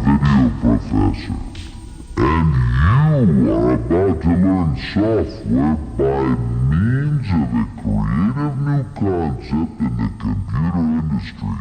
Video Professor, and you are about to learn software by means of a creative new concept in the computer industry.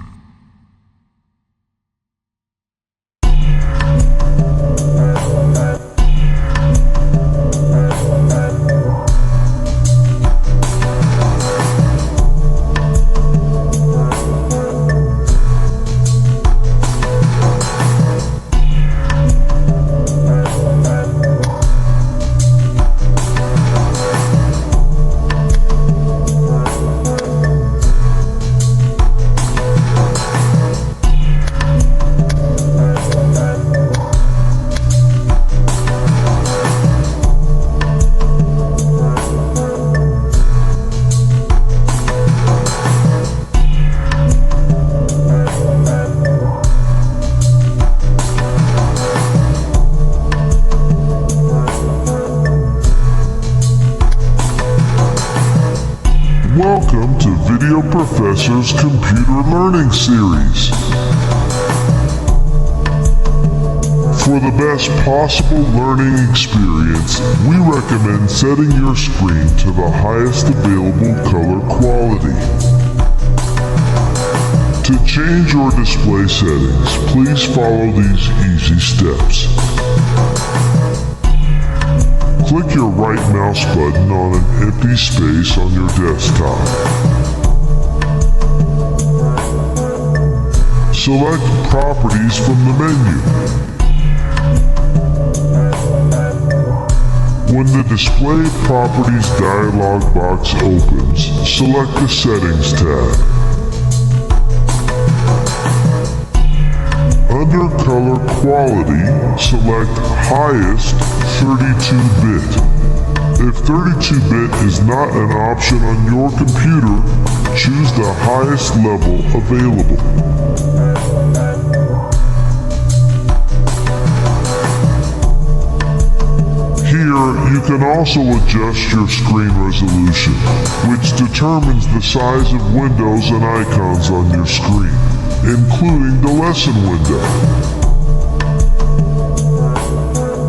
Welcome to Video Professor's Computer Learning Series. For the best possible learning experience, we recommend setting your screen to the highest available color quality. To change your display settings, please follow these easy steps. Click your right mouse button on an empty space on your desktop. Select Properties from the menu. When the Display Properties dialog box opens, select the Settings tab. Under Color Quality, select Highest 32-bit. If 32-bit is not an option on your computer, choose the highest level available. Here, you can also adjust your screen resolution, which determines the size of windows and icons on your screen, including the lesson window.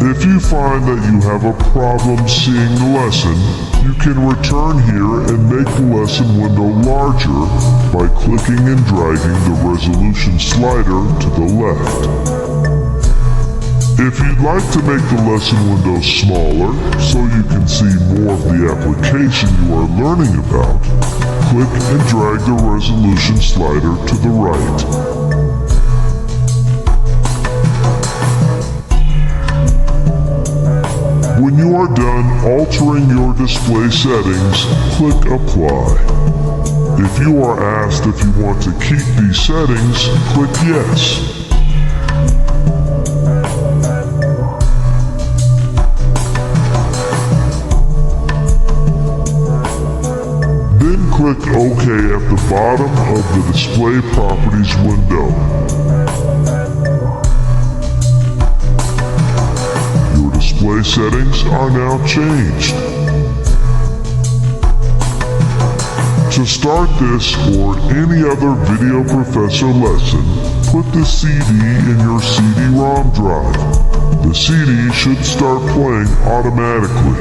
If you find that you have a problem seeing the lesson, you can return here and make the lesson window larger by clicking and dragging the resolution slider to the left. If you'd like to make the lesson window smaller so you can see more of the application you are learning about, click and drag the resolution slider to the right. When you are done altering your display settings, click Apply. If you are asked if you want to keep these settings, click Yes. Then click OK at the bottom of the Display Properties window. Display settings are now changed. To start this or any other Video Professor lesson, put the CD in your CD-ROM drive. The CD should start playing automatically.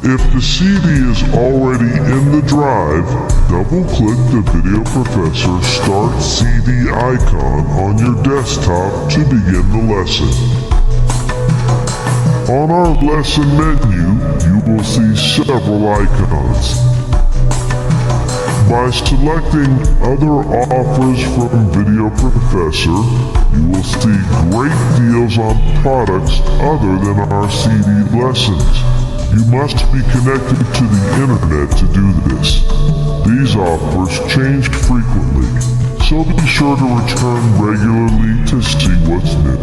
If the CD is already in the drive, double-click the Video Professor Start CD icon on your desktop to begin the lesson. On our lesson menu, you will see several icons. By selecting Other Offers from Video Professor, you will see great deals on products other than our CD lessons. You must be connected to the internet to do this. These offers change frequently, so be sure to return regularly to see what's new.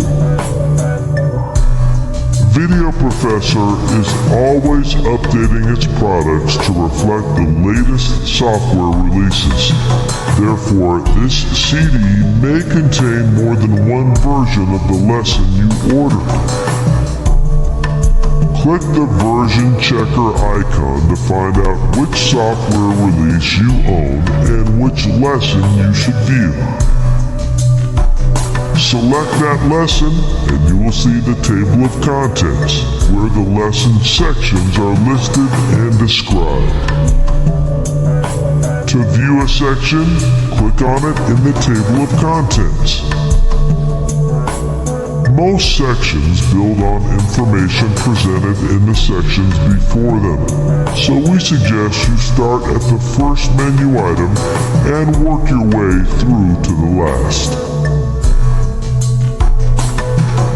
Video Professor is always updating its products to reflect the latest software releases. Therefore, this CD may contain more than one version of the lesson you ordered. Click the version checker icon to find out which software release you own and which lesson you should view. Select that lesson and you will see the table of contents where the lesson sections are listed and described. To view a section, click on it in the table of contents. Most sections build on information presented in the sections before them, so we suggest you start at the first menu item and work your way through to the last.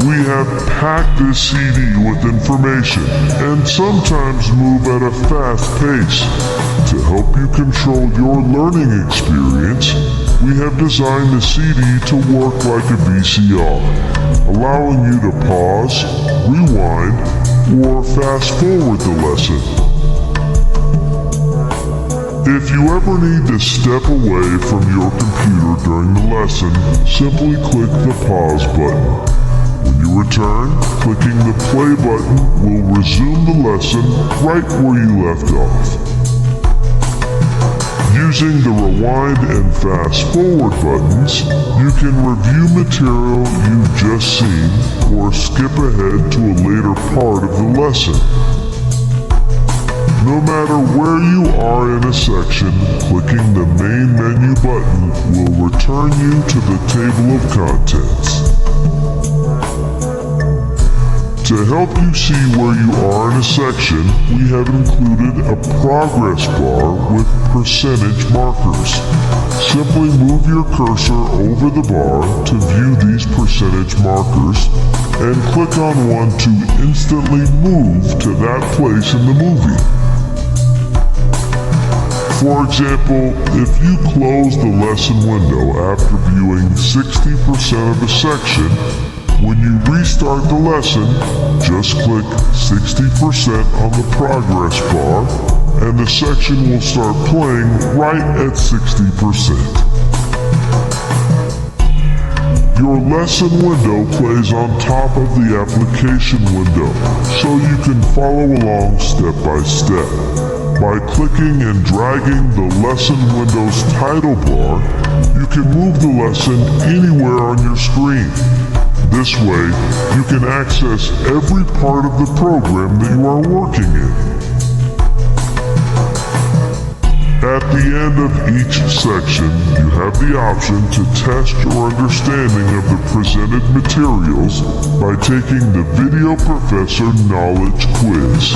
We have packed this CD with information and sometimes move at a fast pace. To help you control your learning experience, we have designed the CD to work like a VCR, allowing you to pause, rewind, or fast forward the lesson. If you ever need to step away from your computer during the lesson, simply click the pause button. When you return, clicking the play button will resume the lesson right where you left off. Using the rewind and fast forward buttons, you can review material you've just seen or skip ahead to a later part of the lesson. No matter where you are in a section, clicking the main menu button will return you to the table of contents. To help you see where you are in a section, we have included a progress bar with percentage markers. Simply move your cursor over the bar to view these percentage markers and click on one to instantly move to that place in the movie. For example, if you close the lesson window after viewing 60% of a section, when you restart the lesson, just click 60% on the progress bar and the section will start playing right at 60%. Your lesson window plays on top of the application window, so you can follow along step by step. By clicking and dragging the lesson window's title bar, you can move the lesson anywhere on your screen. This way, you can access every part of the program that you are working in. At the end of each section, you have the option to test your understanding of the presented materials by taking the Video Professor Knowledge Quiz.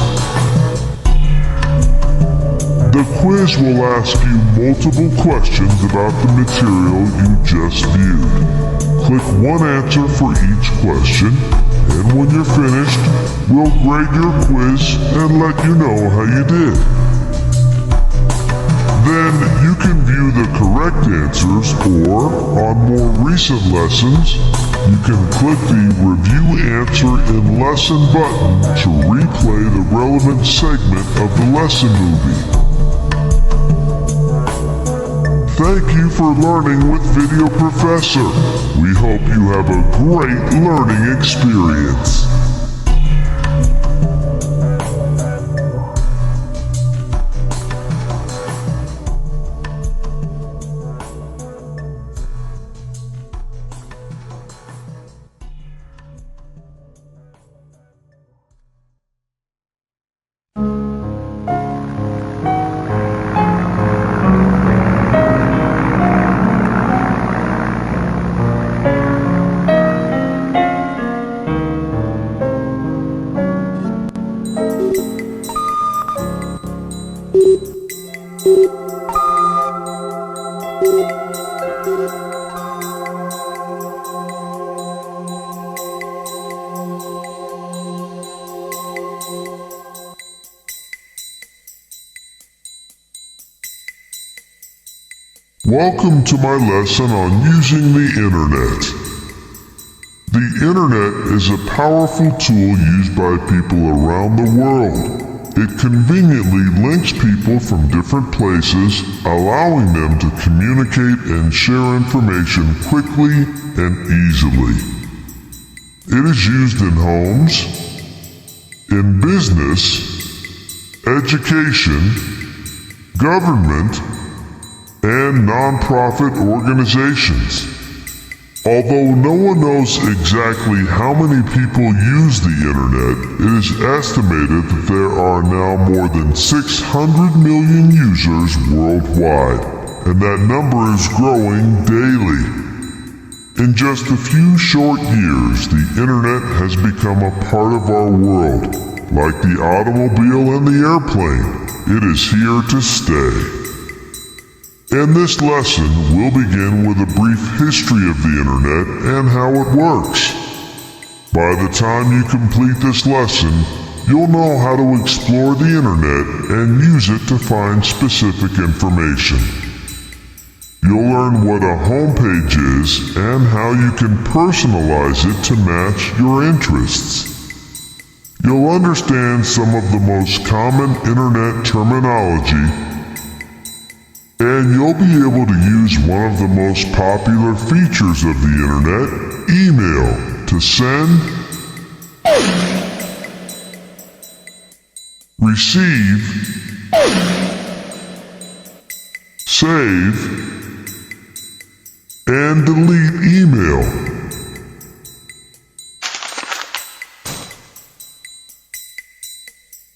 The quiz will ask you multiple questions about the material you just viewed. Click one answer for each question, and when you're finished, we'll grade your quiz and let you know how you did. Then you can view the correct answers, or, on more recent lessons, you can click the Review Answer in Lesson button to replay the relevant segment of the lesson movie. Thank you for learning with Video Professor. We hope you have a great learning experience. Welcome to my lesson on using the Internet. The Internet is a powerful tool used by people around the world. It conveniently links people from different places, allowing them to communicate and share information quickly and easily. It is used in homes, in business, education, government, and non-profit organizations. Although no one knows exactly how many people use the internet, it is estimated that there are now more than 600 million users worldwide, and that number is growing daily. In just a few short years, the internet has become a part of our world. Like the automobile and the airplane, it is here to stay. In this lesson, we'll begin with a brief history of the internet and how it works. By the time you complete this lesson, you'll know how to explore the internet and use it to find specific information. You'll learn what a homepage is and how you can personalize it to match your interests. You'll understand some of the most common internet terminology, and you'll be able to use one of the most popular features of the internet, email, to send, receive, save, and delete email.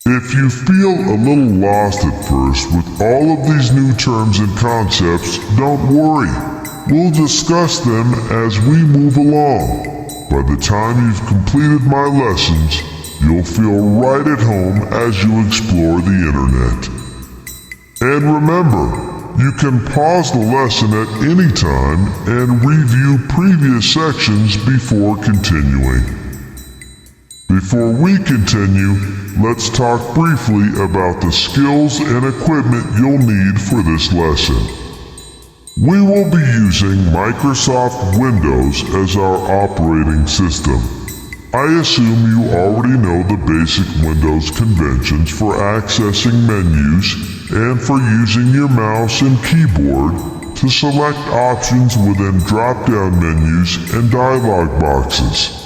If you feel a little lost at first with all of these new terms and concepts, don't worry. We'll discuss them as we move along. By the time you've completed my lessons, you'll feel right at home as you explore the internet. And remember, you can pause the lesson at any time and review previous sections before continuing. Before we continue, let's talk briefly about the skills and equipment you'll need for this lesson. We will be using Microsoft Windows as our operating system. I assume you already know the basic Windows conventions for accessing menus and for using your mouse and keyboard to select options within drop-down menus and dialog boxes.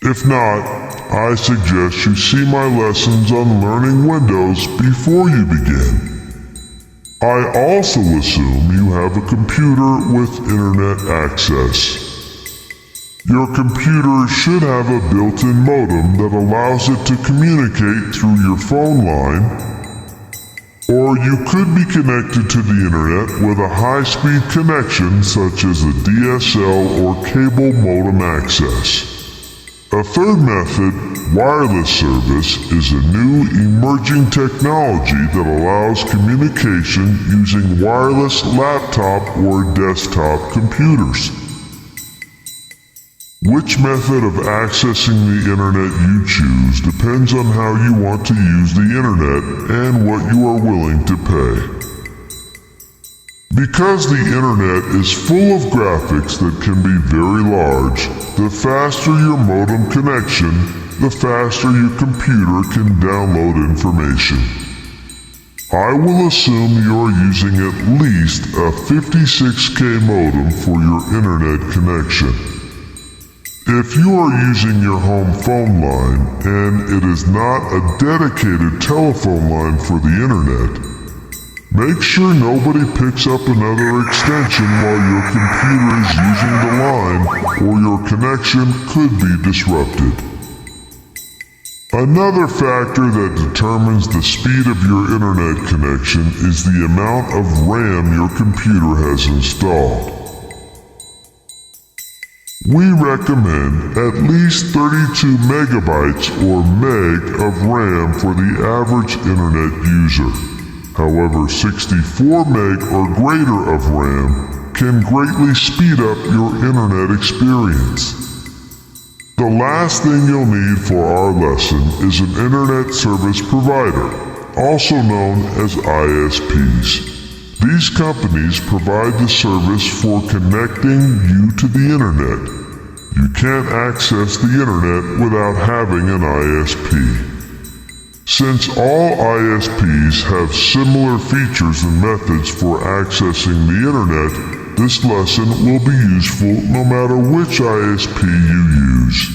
If not, I suggest you see my lessons on learning Windows before you begin. I also assume you have a computer with internet access. Your computer should have a built-in modem that allows it to communicate through your phone line, or you could be connected to the internet with a high-speed connection such as a DSL or cable modem access. A third method, wireless service, is a new emerging technology that allows communication using wireless laptop or desktop computers. Which method of accessing the internet you choose depends on how you want to use the internet and what you are willing to pay. Because the internet is full of graphics that can be very large, the faster your modem connection, the faster your computer can download information. I will assume you are using at least a 56K modem for your internet connection. If you are using your home phone line and it is not a dedicated telephone line for the internet, make sure nobody picks up another extension while your computer is using the line, or your connection could be disrupted. Another factor that determines the speed of your internet connection is the amount of RAM your computer has installed. We recommend at least 32 megabytes or meg of RAM for the average internet user. However, 64 meg or greater of RAM can greatly speed up your internet experience. The last thing you'll need for our lesson is an internet service provider, also known as ISPs. These companies provide the service for connecting you to the internet. You can't access the internet without having an ISP. Since all ISPs have similar features and methods for accessing the internet, this lesson will be useful no matter which ISP you use.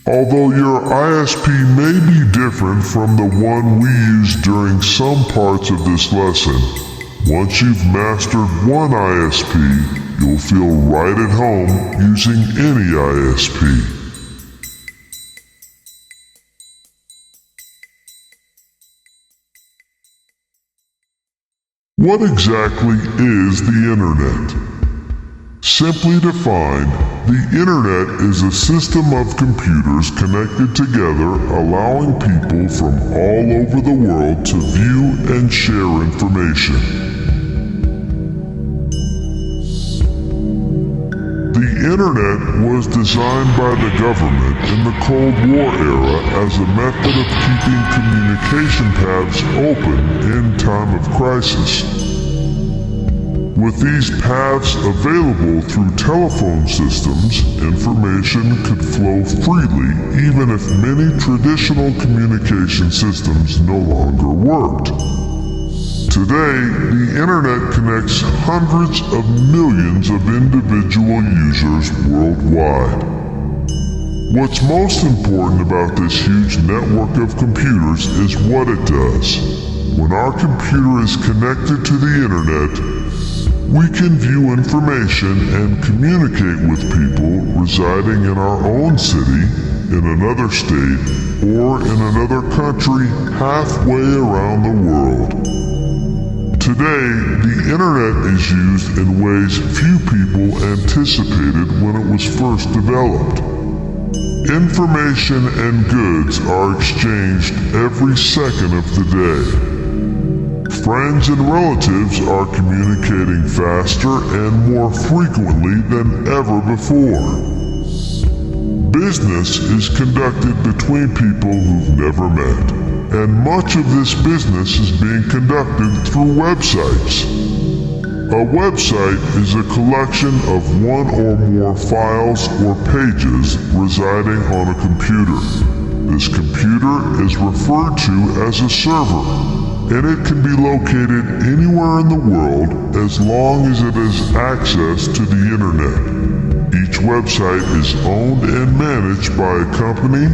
Although your ISP may be different from the one we use during some parts of this lesson, Once you've mastered one ISP, you'll feel right at home using any ISP. What exactly is the Internet? Simply defined, the Internet is a system of computers connected together, allowing people from all over the world to view and share information. The Internet was designed by the government in the Cold War era as a method of keeping communication paths open in time of crisis. With these paths available through telephone systems, information could flow freely even if many traditional communication systems no longer worked. Today, the Internet connects hundreds of millions of individual users worldwide. What's most important about this huge network of computers is what it does. When our computer is connected to the Internet, we can view information and communicate with people residing in our own city, in another state, or in another country halfway around the world. Today, the Internet is used in ways few people anticipated when it was first developed. Information and goods are exchanged every second of the day. Friends and relatives are communicating faster and more frequently than ever before. Business is conducted between people who've never met, and much of this business is being conducted through websites. A website is a collection of one or more files or pages residing on a computer. This computer is referred to as a server, and it can be located anywhere in the world as long as it has access to the Internet. Each website is owned and managed by a company,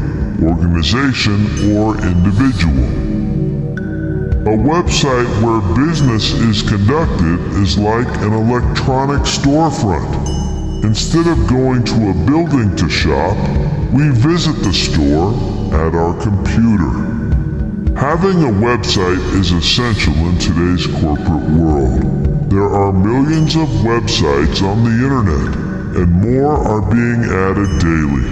organization, or individual. A website where business is conducted is like an electronic storefront. Instead of going to a building to shop, we visit the store at our computer. Having a website is essential in today's corporate world. There are millions of websites on the Internet, and more are being added daily.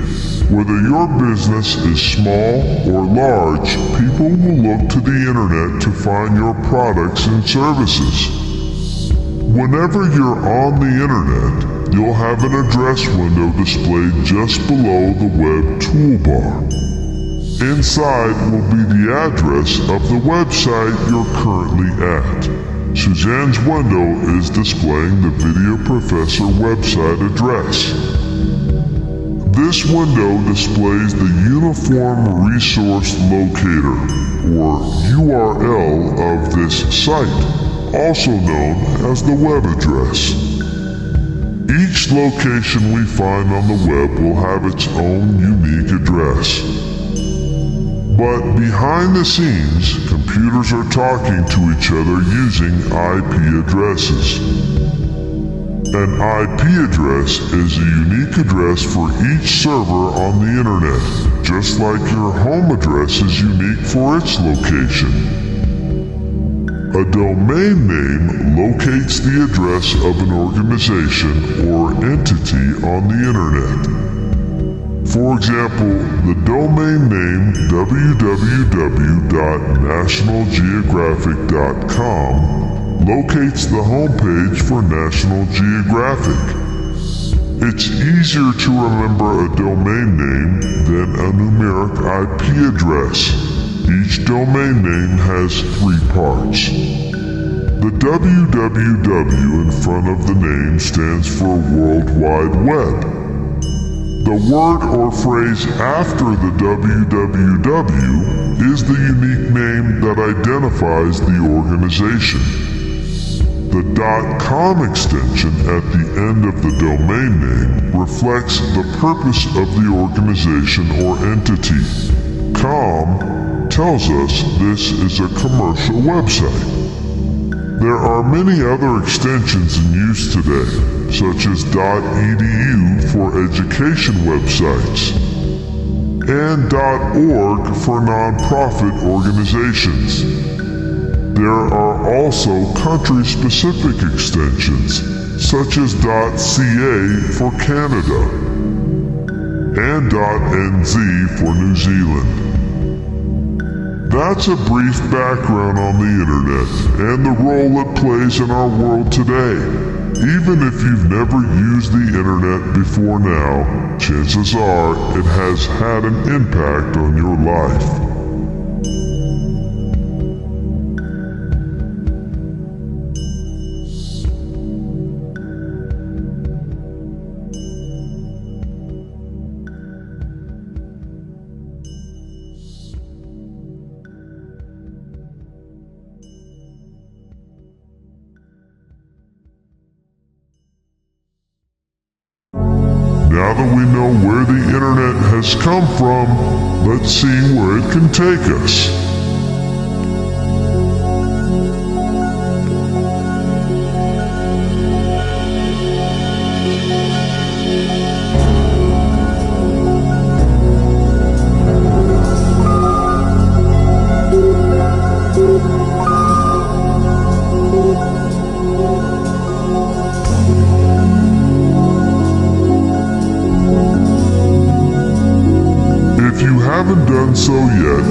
Whether your business is small or large, people will look to the Internet to find your products and services. Whenever you're on the Internet, you'll have an address window displayed just below the web toolbar. Inside will be the address of the website you're currently at. Suzanne's window is displaying the Video Professor website address. This window displays the Uniform Resource Locator, or URL of this site, also known as the web address. Each location we find on the web will have its own unique address. But behind the scenes, computers are talking to each other using IP addresses. An IP address is a unique address for each server on the Internet, just like your home address is unique for its location. A domain name locates the address of an organization or entity on the Internet. For example, the domain name www.nationalgeographic.com locates the homepage for National Geographic. It's easier to remember a domain name than a numeric IP address. Each domain name has 3 parts. The www in front of the name stands for World Wide Web. The word or phrase after the www is the unique name that identifies the organization. The .com extension at the end of the domain name reflects the purpose of the organization or entity. .com tells us this is a commercial website. There are many other extensions in use today, such as .edu for education websites and .org for nonprofit organizations. There are also country-specific extensions, such as .ca for Canada and .nz for New Zealand. That's a brief background on the internet and the role it plays in our world today. Even if you've never used the internet before now, chances are it has had an impact on your life. Now that we know where the internet has come from, let's see where it can take us. If you haven't done so yet,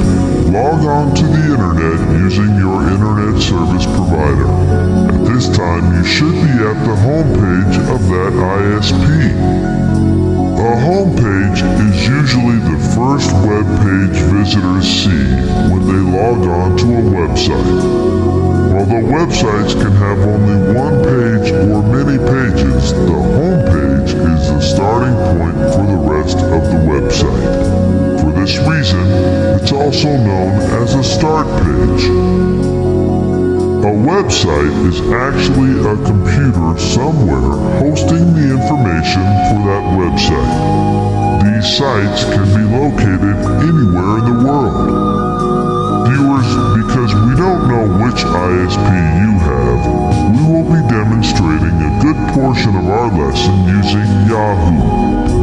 log on to the internet using your internet service provider. At this time, you should be at the home page of that ISP. A home page is usually the first web page visitors see when they log on to a website. Although websites can have only one page or many pages, the home page is the starting point for the rest of the website. For this reason, it's also known as a start page. A website is actually a computer somewhere hosting the information for that website. These sites can be located anywhere in the world. Viewers, because we don't know which ISP you have, we will be demonstrating a good portion of our lesson using Yahoo,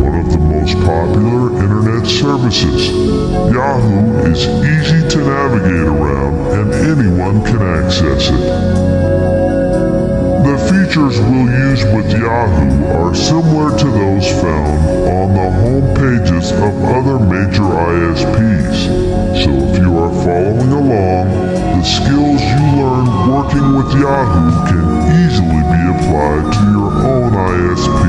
one of the most popular internet services. Yahoo is easy to navigate around and anyone can access it. The features we'll use with Yahoo are similar to those found on the home pages of other major ISPs. So if you are following along, the skills you learned working with Yahoo can easily be applied to your own ISP.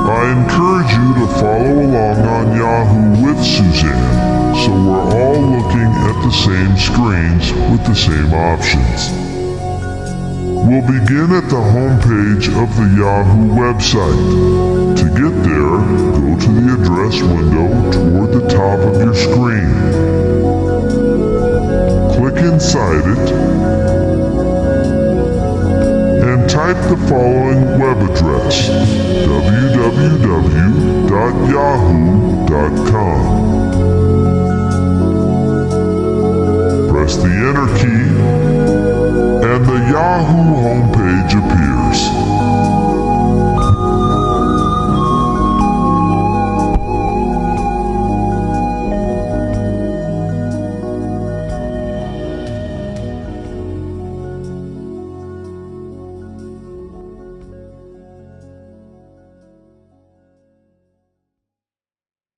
I encourage you to follow along on Yahoo with Suzanne, so we're all looking at the same screens with the same options. We'll begin at the home page of the Yahoo website. To get there, go to the address window toward the top of your screen. Click inside it and type the following web address, www.yahoo.com. Press the Enter key and the Yahoo homepage appears.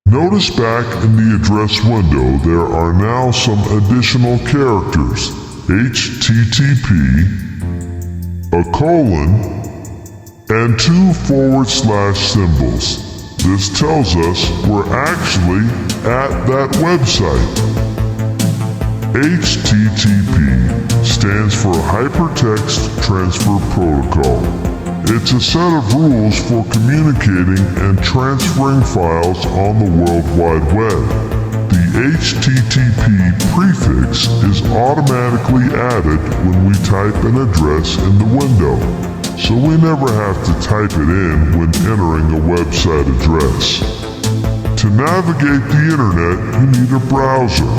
Notice back in the address window there are now some additional characters. HTTP, a colon, and 2 / symbols. This tells us we're actually at that website. HTTP stands for Hypertext Transfer Protocol. It's a set of rules for communicating and transferring files on the World Wide Web. The HTTP prefix is automatically added when we type an address in the window, so we never have to type it in when entering a website address. To navigate the internet, you need a browser.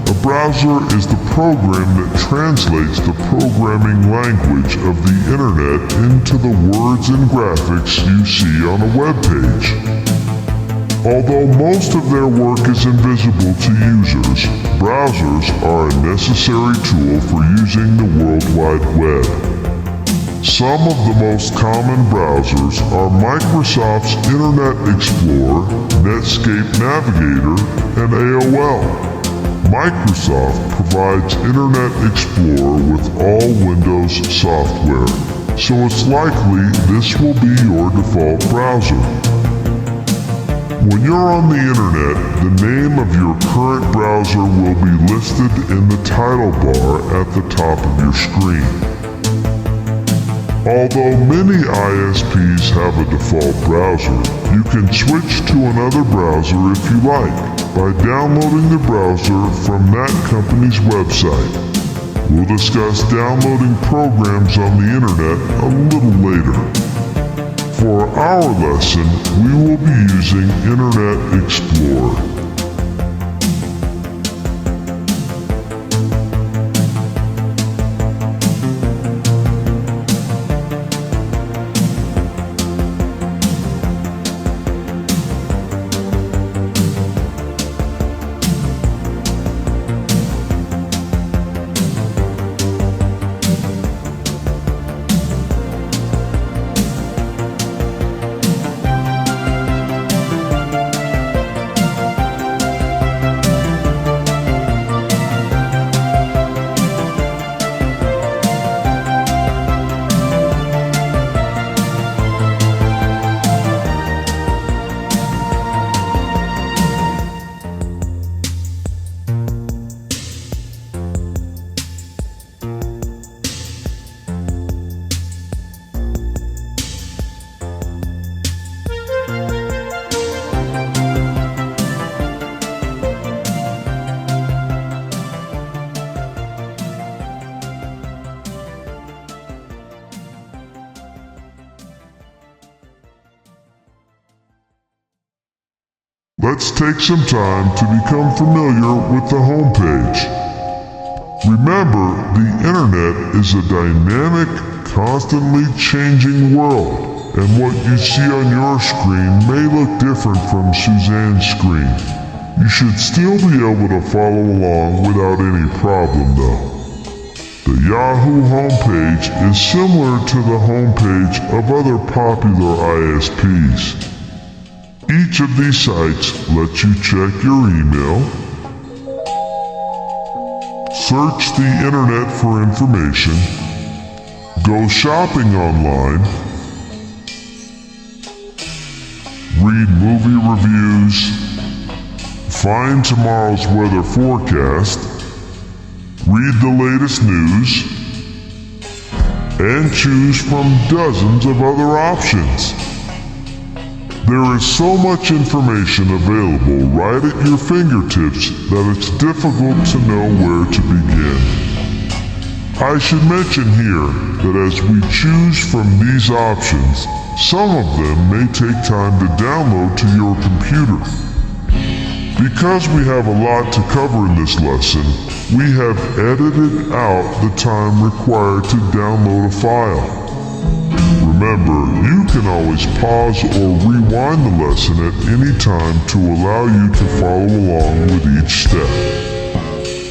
A A browser is the program that translates the programming language of the internet into the words and graphics you see on a web page. Although most of their work is invisible to users, browsers are a necessary tool for using the World Wide Web. Some of the most common browsers are Microsoft's Internet Explorer, Netscape Navigator, and AOL. Microsoft provides Internet Explorer with all Windows software, so it's likely this will be your default browser. When you're on the internet, the name of your current browser will be listed in the title bar at the top of your screen. Although many ISPs have a default browser, you can switch to another browser if you like by downloading the browser from that company's website. We'll discuss downloading programs on the internet a little later. For our lesson, we will be using Internet Explorer. Let's take some time to become familiar with the home page. Remember, the internet is a dynamic, constantly changing world, and what you see on your screen may look different from Suzanne's screen. You should still be able to follow along without any problem though. The Yahoo homepage is similar to the homepage of other popular ISPs. Each of these sites lets you check your email, search the internet for information, go shopping online, read movie reviews, find tomorrow's weather forecast, read the latest news, and choose from dozens of other options. There is so much information available right at your fingertips that it's difficult to know where to begin. I should mention here that as we choose from these options, some of them may take time to download to your computer. Because we have a lot to cover in this lesson, we have edited out the time required to download a file. Remember, you can always pause or rewind the lesson at any time to allow you to follow along with each step.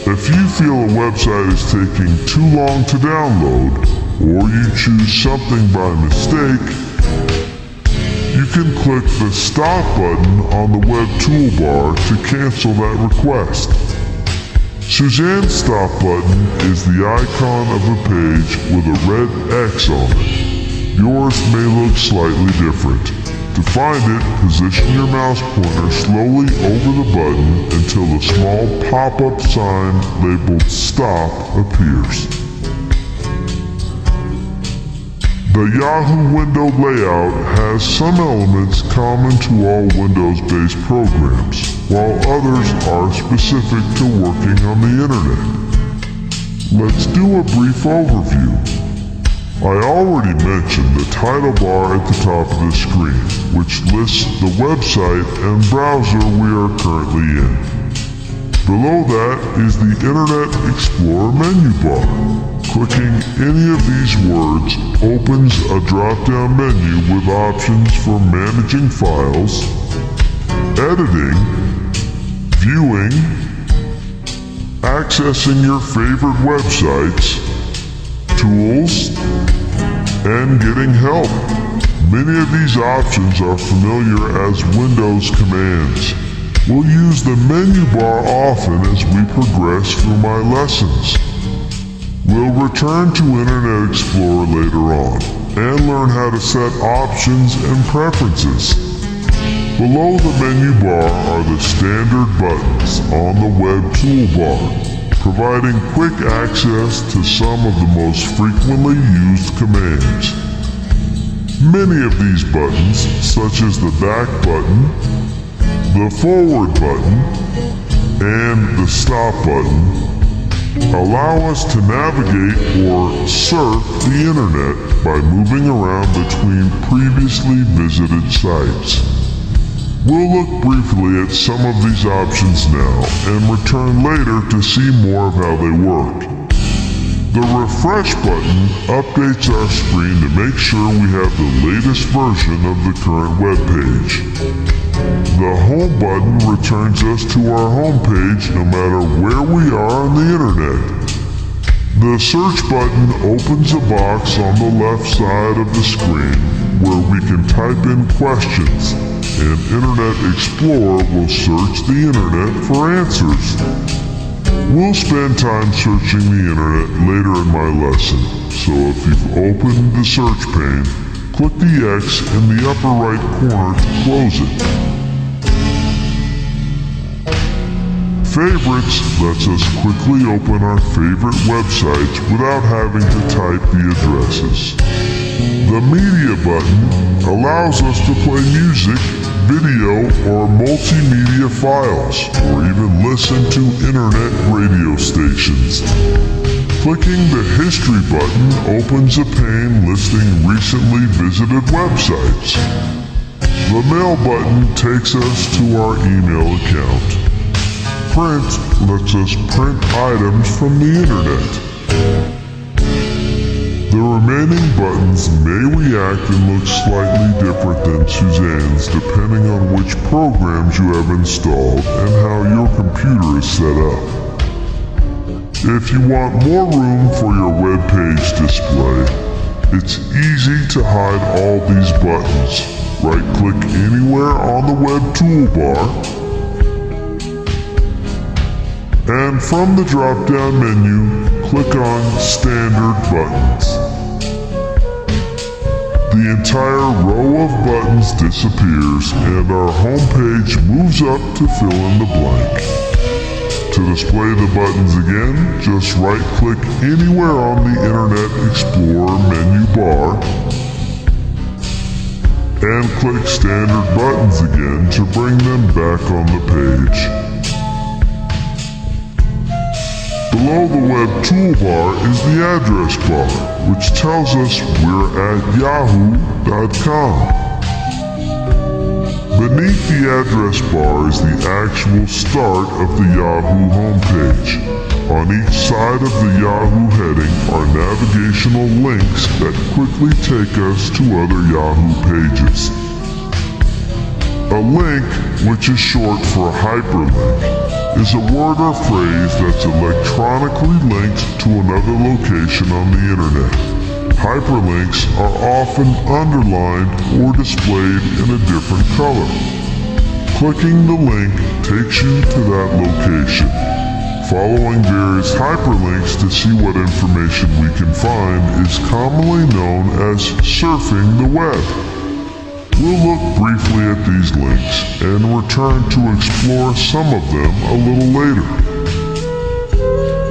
If you feel a website is taking too long to download, or you choose something by mistake, you can click the Stop button on the web toolbar to cancel that request. Suzanne's Stop button is the icon of a page with a red X on it. Yours may look slightly different. To find it, position your mouse pointer slowly over the button until the small pop-up sign labeled Stop appears. The Yahoo window layout has some elements common to all Windows-based programs, while others are specific to working on the internet. Let's do a brief overview. I already mentioned the title bar at the top of the screen, which lists the website and browser we are currently in. Below that is the Internet Explorer menu bar. Clicking any of these words opens a drop-down menu with options for managing files, editing, viewing, accessing your favorite websites, tools, and getting help. Many of these options are familiar as Windows commands. We'll use the menu bar often as we progress through my lessons. We'll return to Internet Explorer later on and learn how to set options and preferences. Below the menu bar are the standard buttons on the web toolbar, providing quick access to some of the most frequently used commands. Many of these buttons, such as the back button, the forward button, and the stop button, allow us to navigate or surf the internet by moving around between previously visited sites. We'll look briefly at some of these options now and return later to see more of how they work. The refresh button updates our screen to make sure we have the latest version of the current web page. The home button returns us to our home page no matter where we are on the internet. The search button opens a box on the left side of the screen where we can type in questions, and Internet Explorer will search the internet for answers. We'll spend time searching the internet later in my lesson, so if you've opened the search pane, click the X in the upper right corner to close it. Favorites lets us quickly open our favorite websites without having to type the addresses. The media button allows us to play music, video, or multimedia files, or even listen to internet radio stations. Clicking the History button opens a pane listing recently visited websites. The Mail button takes us to our email account. Print lets us print items from the internet. The remaining buttons may react and look slightly different than Suzanne's depending on which programs you have installed and how your computer is set up. If you want more room for your web page display, it's easy to hide all these buttons. Right-click anywhere on the web toolbar, and from the drop-down menu, click on Standard Buttons. The entire row of buttons disappears and our home page moves up to fill in the blank. To display the buttons again, just right-click anywhere on the Internet Explorer menu bar and click Standard Buttons again to bring them back on the page. Below the web toolbar is the address bar, which tells us we're at yahoo.com. Beneath the address bar is the actual start of the Yahoo homepage. On each side of the Yahoo heading are navigational links that quickly take us to other Yahoo pages. A link, which is short for a hyperlink, is a word or phrase that's electronically linked to another location on the internet. Hyperlinks are often underlined or displayed in a different color. Clicking the link takes you to that location. Following various hyperlinks to see what information we can find is commonly known as surfing the web. We'll look briefly at these links and return to explore some of them a little later.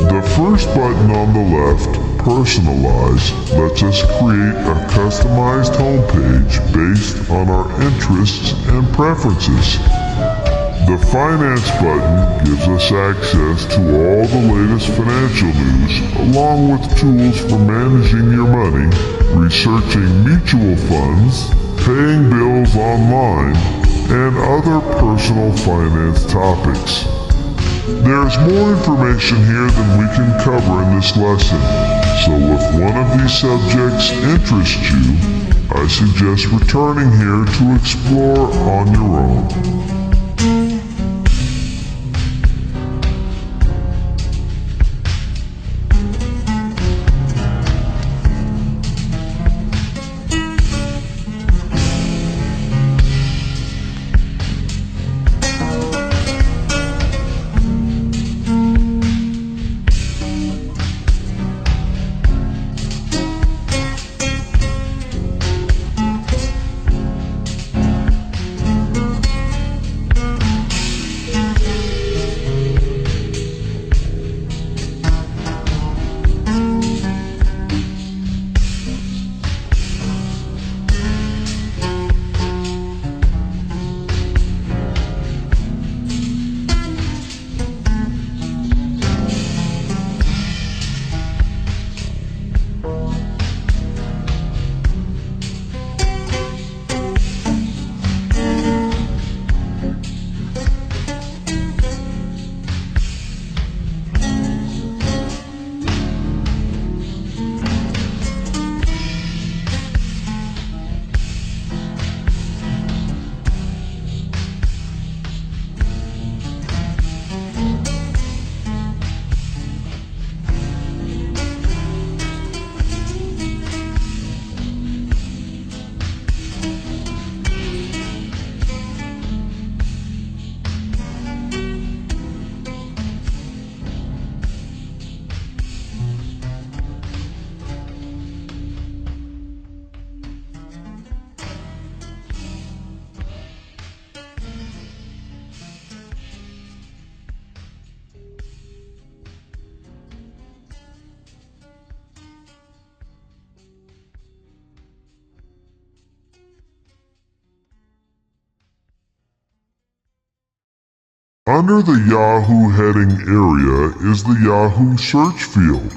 The first button on the left, Personalize, lets us create a customized homepage based on our interests and preferences. The Finance button gives us access to all the latest financial news, along with tools for managing your money, researching mutual funds, paying bills online, and other personal finance topics. There's more information here than we can cover in this lesson, so if one of these subjects interests you, I suggest returning here to explore on your own. Under the Yahoo heading area is the Yahoo search field.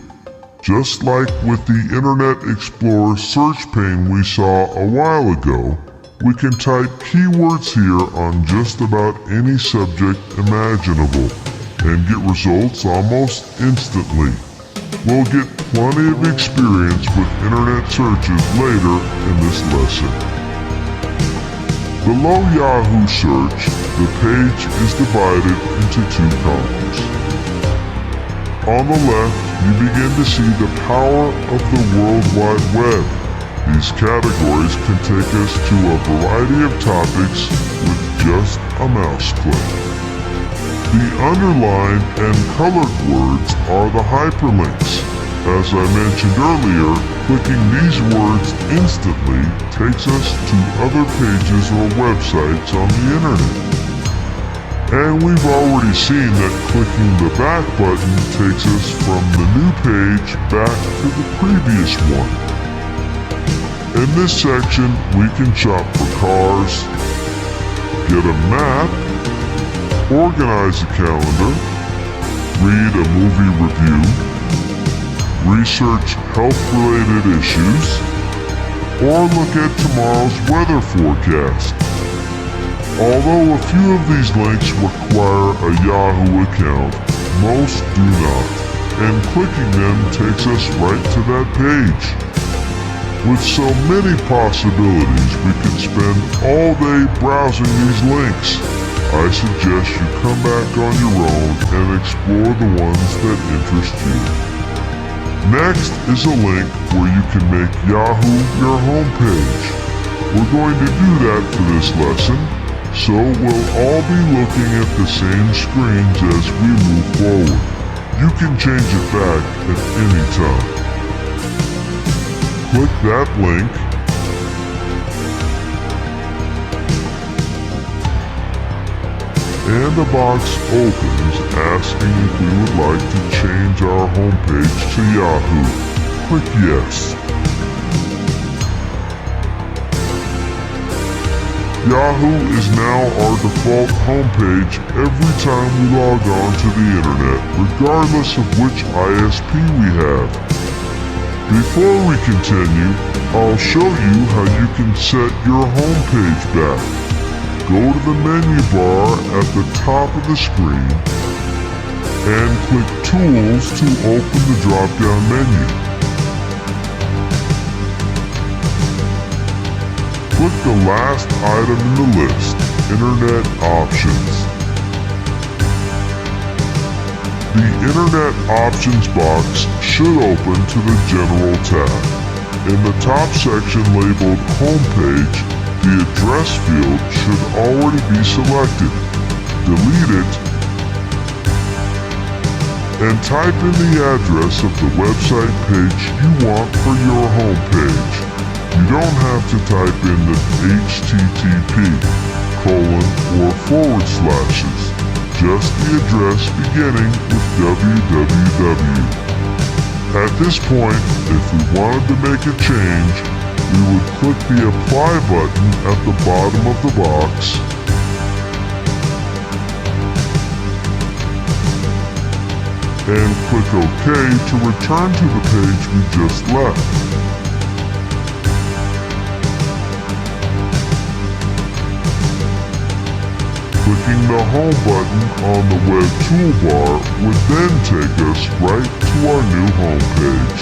Just like with the Internet Explorer search pane we saw a while ago, we can type keywords here on just about any subject imaginable and get results almost instantly. We'll get plenty of experience with Internet searches later in this lesson. Below Yahoo search, the page is divided into two columns. On the left, you begin to see the power of the World Wide Web. These categories can take us to a variety of topics with just a mouse click. The underlined and colored words are the hyperlinks. As I mentioned earlier, clicking these words instantly takes us to other pages or websites on the internet. And we've already seen that clicking the back button takes us from the new page back to the previous one. In this section, we can shop for cars, get a map, organize a calendar, read a movie review, research health-related issues, or look at tomorrow's weather forecast. Although a few of these links require a Yahoo account, most do not, and clicking them takes us right to that page. With so many possibilities, we could spend all day browsing these links. I suggest you come back on your own and explore the ones that interest you. Next is a link where you can make Yahoo your homepage. We're going to do that for this lesson, so we'll all be looking at the same screens as we move forward. You can change it back at any time. Click that link, and a box opens asking if we would like to change our homepage to Yahoo. Click yes. Yahoo is now our default homepage every time we log on to the internet, regardless of which ISP we have. Before we continue, I'll show you how you can set your homepage back. Go to the menu bar at the top of the screen, and click Tools to open the drop-down menu. Click the last item in the list, Internet Options. The Internet Options box should open to the General tab. In the top section labeled Homepage, the address field should already be selected. Delete it and type in the address of the website page you want for your homepage. You don't have to type in the http:// just the address beginning with www. At this point, if we wanted to make a change, we would click the Apply button at the bottom of the box and click OK to return to the page we just left. Clicking the Home button on the web toolbar would then take us right to our new home page.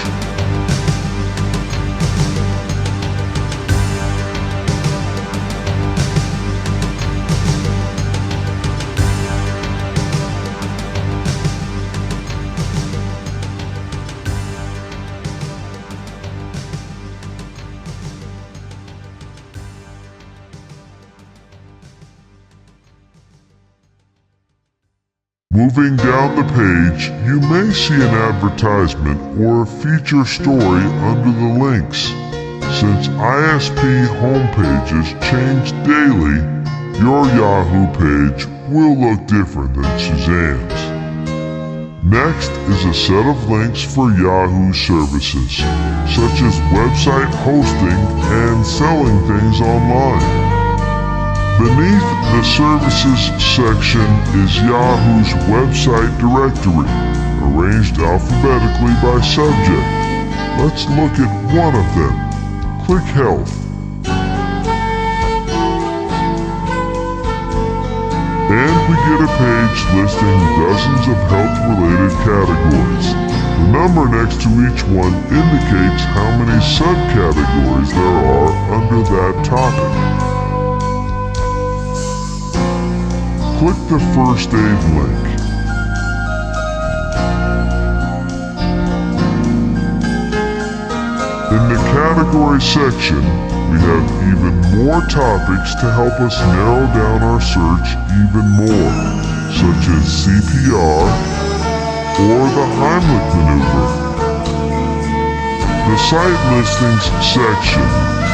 Moving down the page, you may see an advertisement or a feature story under the links. Since ISP homepages change daily, your Yahoo page will look different than Suzanne's. Next is a set of links for Yahoo services, such as website hosting and selling things online. Beneath the Services section is Yahoo's website directory, arranged alphabetically by subject. Let's look at one of them. Click Health. And we get a page listing dozens of health-related categories. The number next to each one indicates how many subcategories there are under that topic. Click the First Aid link. In the Category section, we have even more topics to help us narrow down our search even more, such as CPR or the Heimlich maneuver. The Site Listings section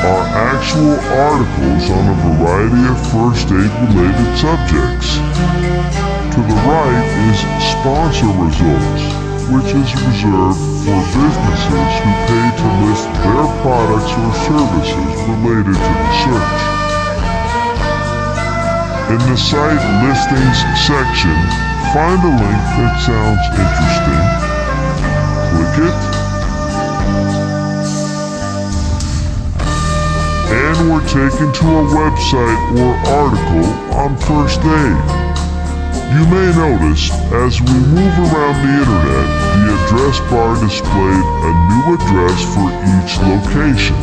are actual articles on a variety of first aid related subjects. To the right is Sponsor Results, which is reserved for businesses who pay to list their products or services related to the search. In the Site Listings section, find a link that sounds interesting, click it, and we're taken to a website or article on first aid. You may notice, as we move around the internet, the address bar displayed a new address for each location.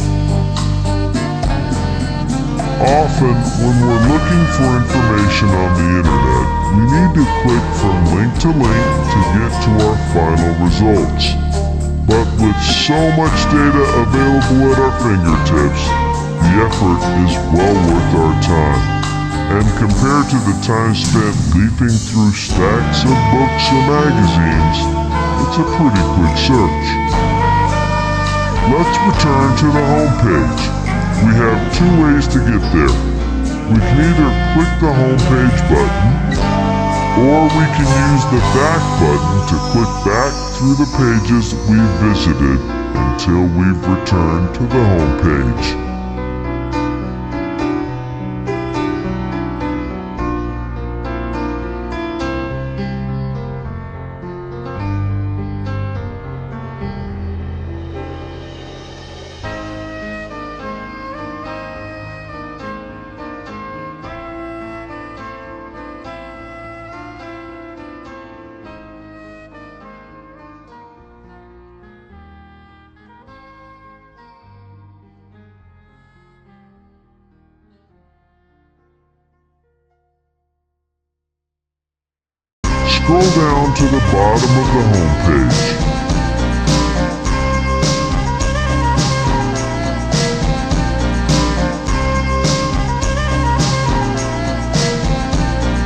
Often, when we're looking for information on the internet, we need to click from link to link to get to our final results. But with so much data available at our fingertips, the effort is well worth our time. And compared to the time spent leafing through stacks of books or magazines, it's a pretty quick search. Let's return to the home page. We have two ways to get there. We can either click the home page button, or we can use the back button to click back through the pages we've visited until we've returned to the home page. scroll down to the bottom of the home page.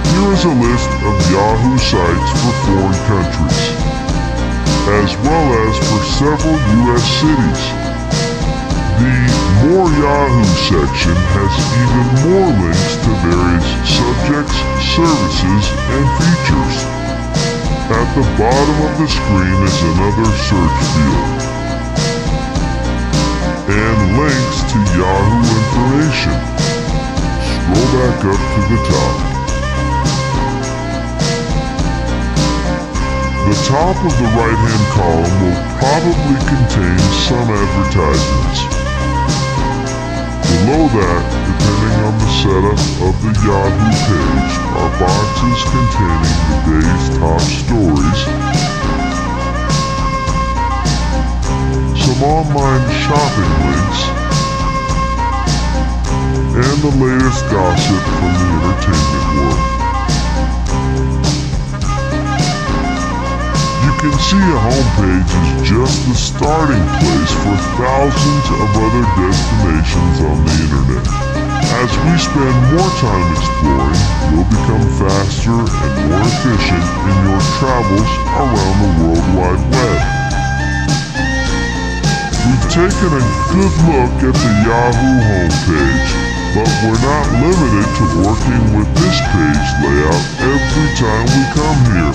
Here is a list of Yahoo sites for foreign countries, as well as for several U.S. cities. The More Yahoo section has even more links to various subjects, services, and features. At the bottom of the screen is another search field, and links to Yahoo information. Scroll back up to the top. The top of the right-hand column will probably contain some advertisements. Below that, depending on the setup of the Yahoo page, are boxes containing the day's top stories, some online shopping links, and the latest gossip from the entertainment world. You can see a homepage is just the starting place for thousands of other destinations on the internet. As we spend more time exploring, you'll become faster and more efficient in your travels around the World Wide Web. We've taken a good look at the Yahoo homepage, but we're not limited to working with this page layout every time we come here.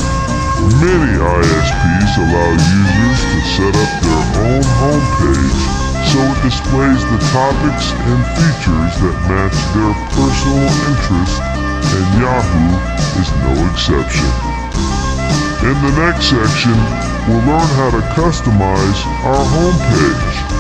Many ISPs allow users to set up their own homepage so it displays the topics and features that match their personal interest, and Yahoo is no exception. In the next section, we'll learn how to customize our homepage.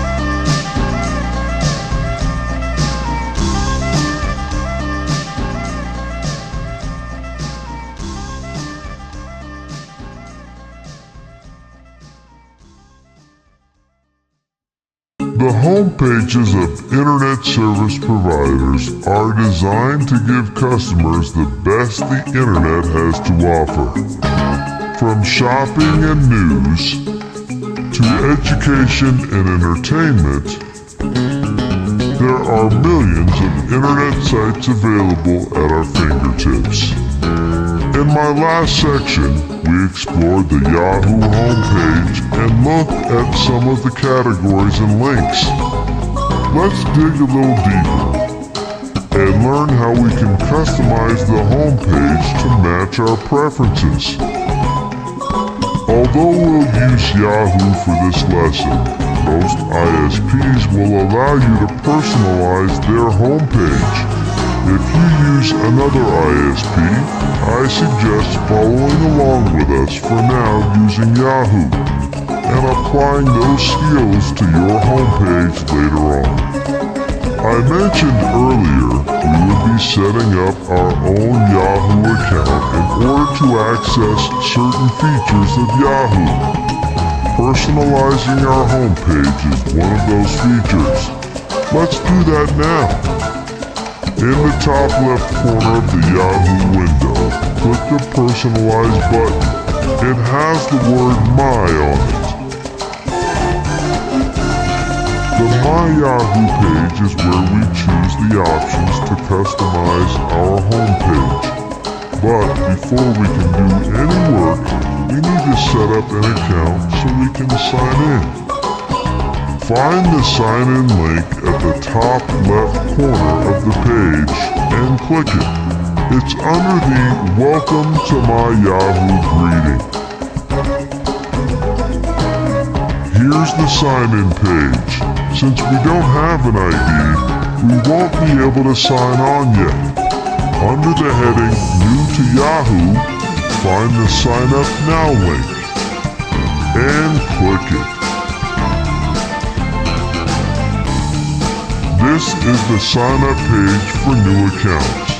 The home pages of internet service providers are designed to give customers the best the internet has to offer. From shopping and news to education and entertainment, there are millions of internet sites available at our fingertips. In my last section, we explored the Yahoo homepage and looked at some of the categories and links. Let's dig a little deeper and learn how we can customize the homepage to match our preferences. Although we'll use Yahoo for this lesson, most ISPs will allow you to personalize their homepage. If you use another ISP, I suggest following along with us for now using Yahoo and applying those skills to your homepage later on. I mentioned earlier we would be setting up our own Yahoo account in order to access certain features of Yahoo. Personalizing our homepage is one of those features. Let's do that now. In the top left corner of the Yahoo window, click the Personalize button. It has the word My on it. The My Yahoo page is where we choose the options to customize our homepage. But before we can do any work, we need to set up an account so we can sign in. Find the sign-in link at the top left corner of the page and click it. It's under the Welcome to My Yahoo greeting. Here's the sign-in page. Since we don't have an ID, we won't be able to sign on yet. Under the heading New to Yahoo, find the Sign Up Now link and click it. This is the sign-up page for new accounts.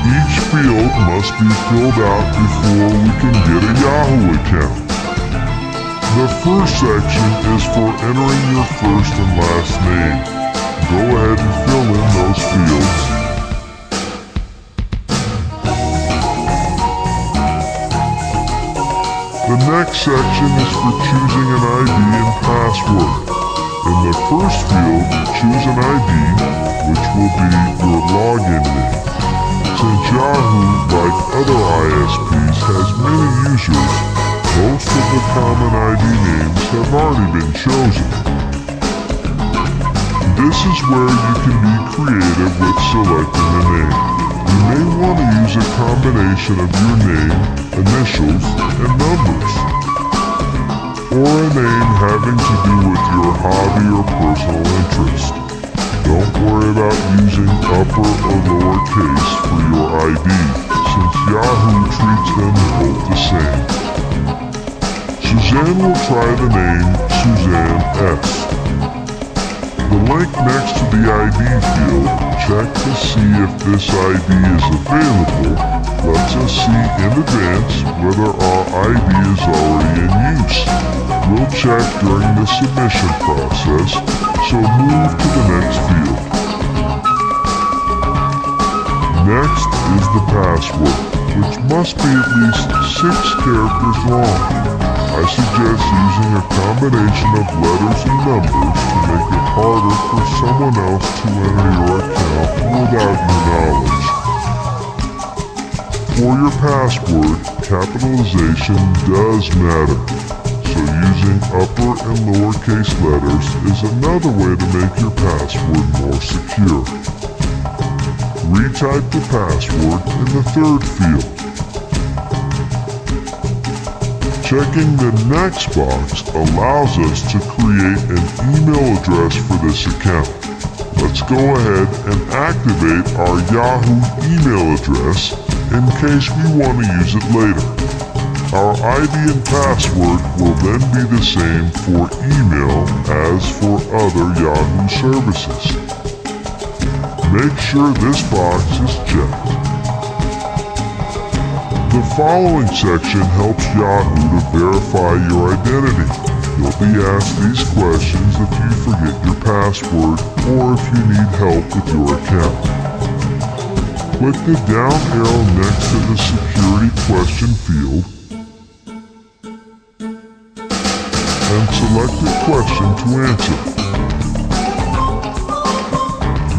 Each field must be filled out before we can get a Yahoo account. The first section is for entering your first and last name. Go ahead and fill in those fields. next section is for choosing an ID and password. In the first field, choose an ID, which will be your login name. Since Yahoo, like other ISPs, has many users, most of the common ID names have already been chosen. This is where you can be creative with selecting a name. You may want to use a combination of your name, initials, and numbers, or a name having to do with your hobby or personal interest. Don't worry about using upper or lower case for your ID, since Yahoo treats them both the same. Suzanne will try the name Suzanne S. The link next to the ID field, check to see if this ID is available, lets us see in advance whether our ID is already in use. We'll check during the submission process, so move to the next field. Next is the password, which must be at least 6 characters long. I suggest using a combination of letters and numbers to make it harder for someone else to enter your account without your knowledge. For your password, capitalization does matter, so using upper and lowercase letters is another way to make your password more secure. Retype the password in the third field. Checking the next box allows us to create an email address for this account. Let's go ahead and activate our Yahoo email address in case we want to use it later. Our ID and password will then be the same for email as for other Yahoo services. Make sure this box is checked. The following section helps Yahoo to verify your identity. You'll be asked these questions if you forget your password or if you need help with your account. Click the down arrow next to the security question field and select the question to answer.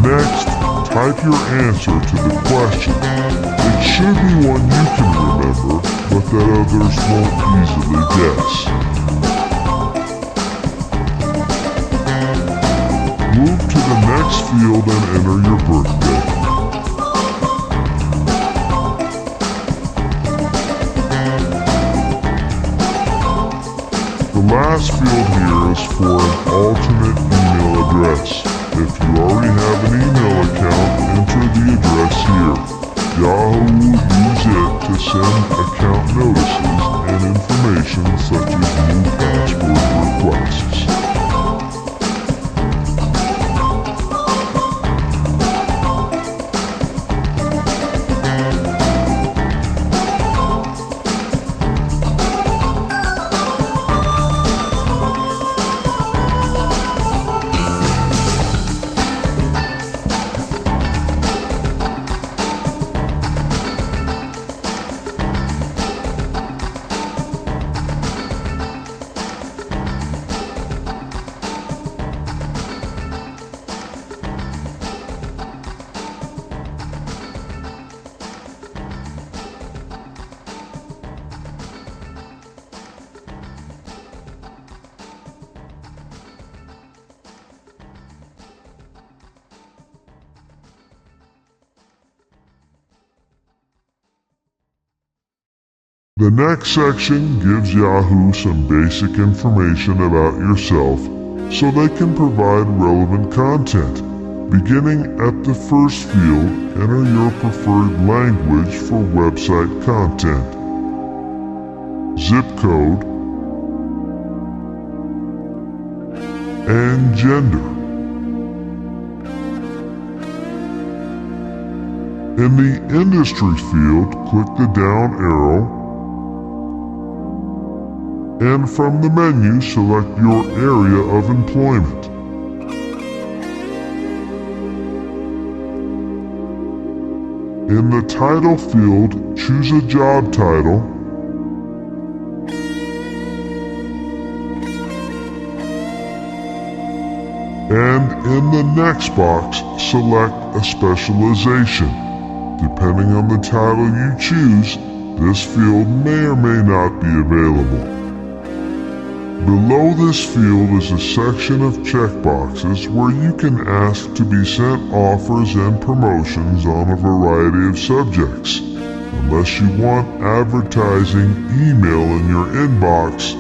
Next, type your answer to the question. It should be one you can remember, but that others won't easily guess. Move to the next field and enter your birthday. The last field here is for an alternate email address. If you already have an email account, enter the address here. Yahoo will use it to send account notices and information such as new password requests. The next section gives Yahoo some basic information about yourself so they can provide relevant content. Beginning at the first field, enter your preferred language for website content, zip code, and gender. In the industry field, click the down arrow, and from the menu, select your area of employment. In the title field, choose a job title And in the next box, select a specialization. Depending on the title you choose, this field may or may not be available. Below this field is a section of checkboxes where you can ask to be sent offers and promotions on a variety of subjects. Unless you want advertising email in your inbox,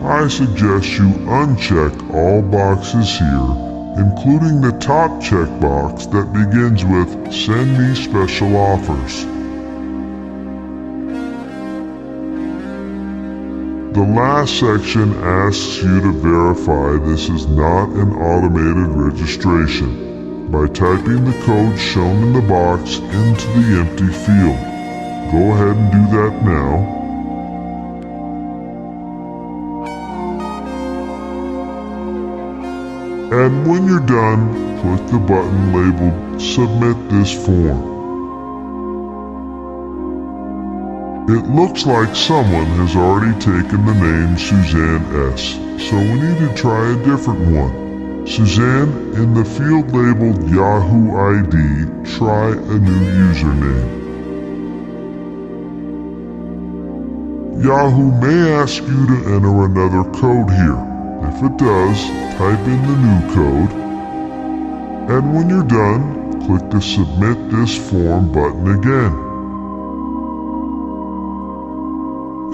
I suggest you uncheck all boxes here, including the top checkbox that begins with "Send me special offers." The last section asks you to verify this is not an automated registration by typing the code shown in the box into the empty field. Go ahead and do that now. And when you're done, click the button labeled "Submit this form." It looks like someone has already taken the name Suzanne S., so we need to try a different one. Suzanne, in the field labeled Yahoo ID, try a new username. Yahoo may ask you to enter another code here. If it does, type in the new code. And when you're done, click the Submit this form button again.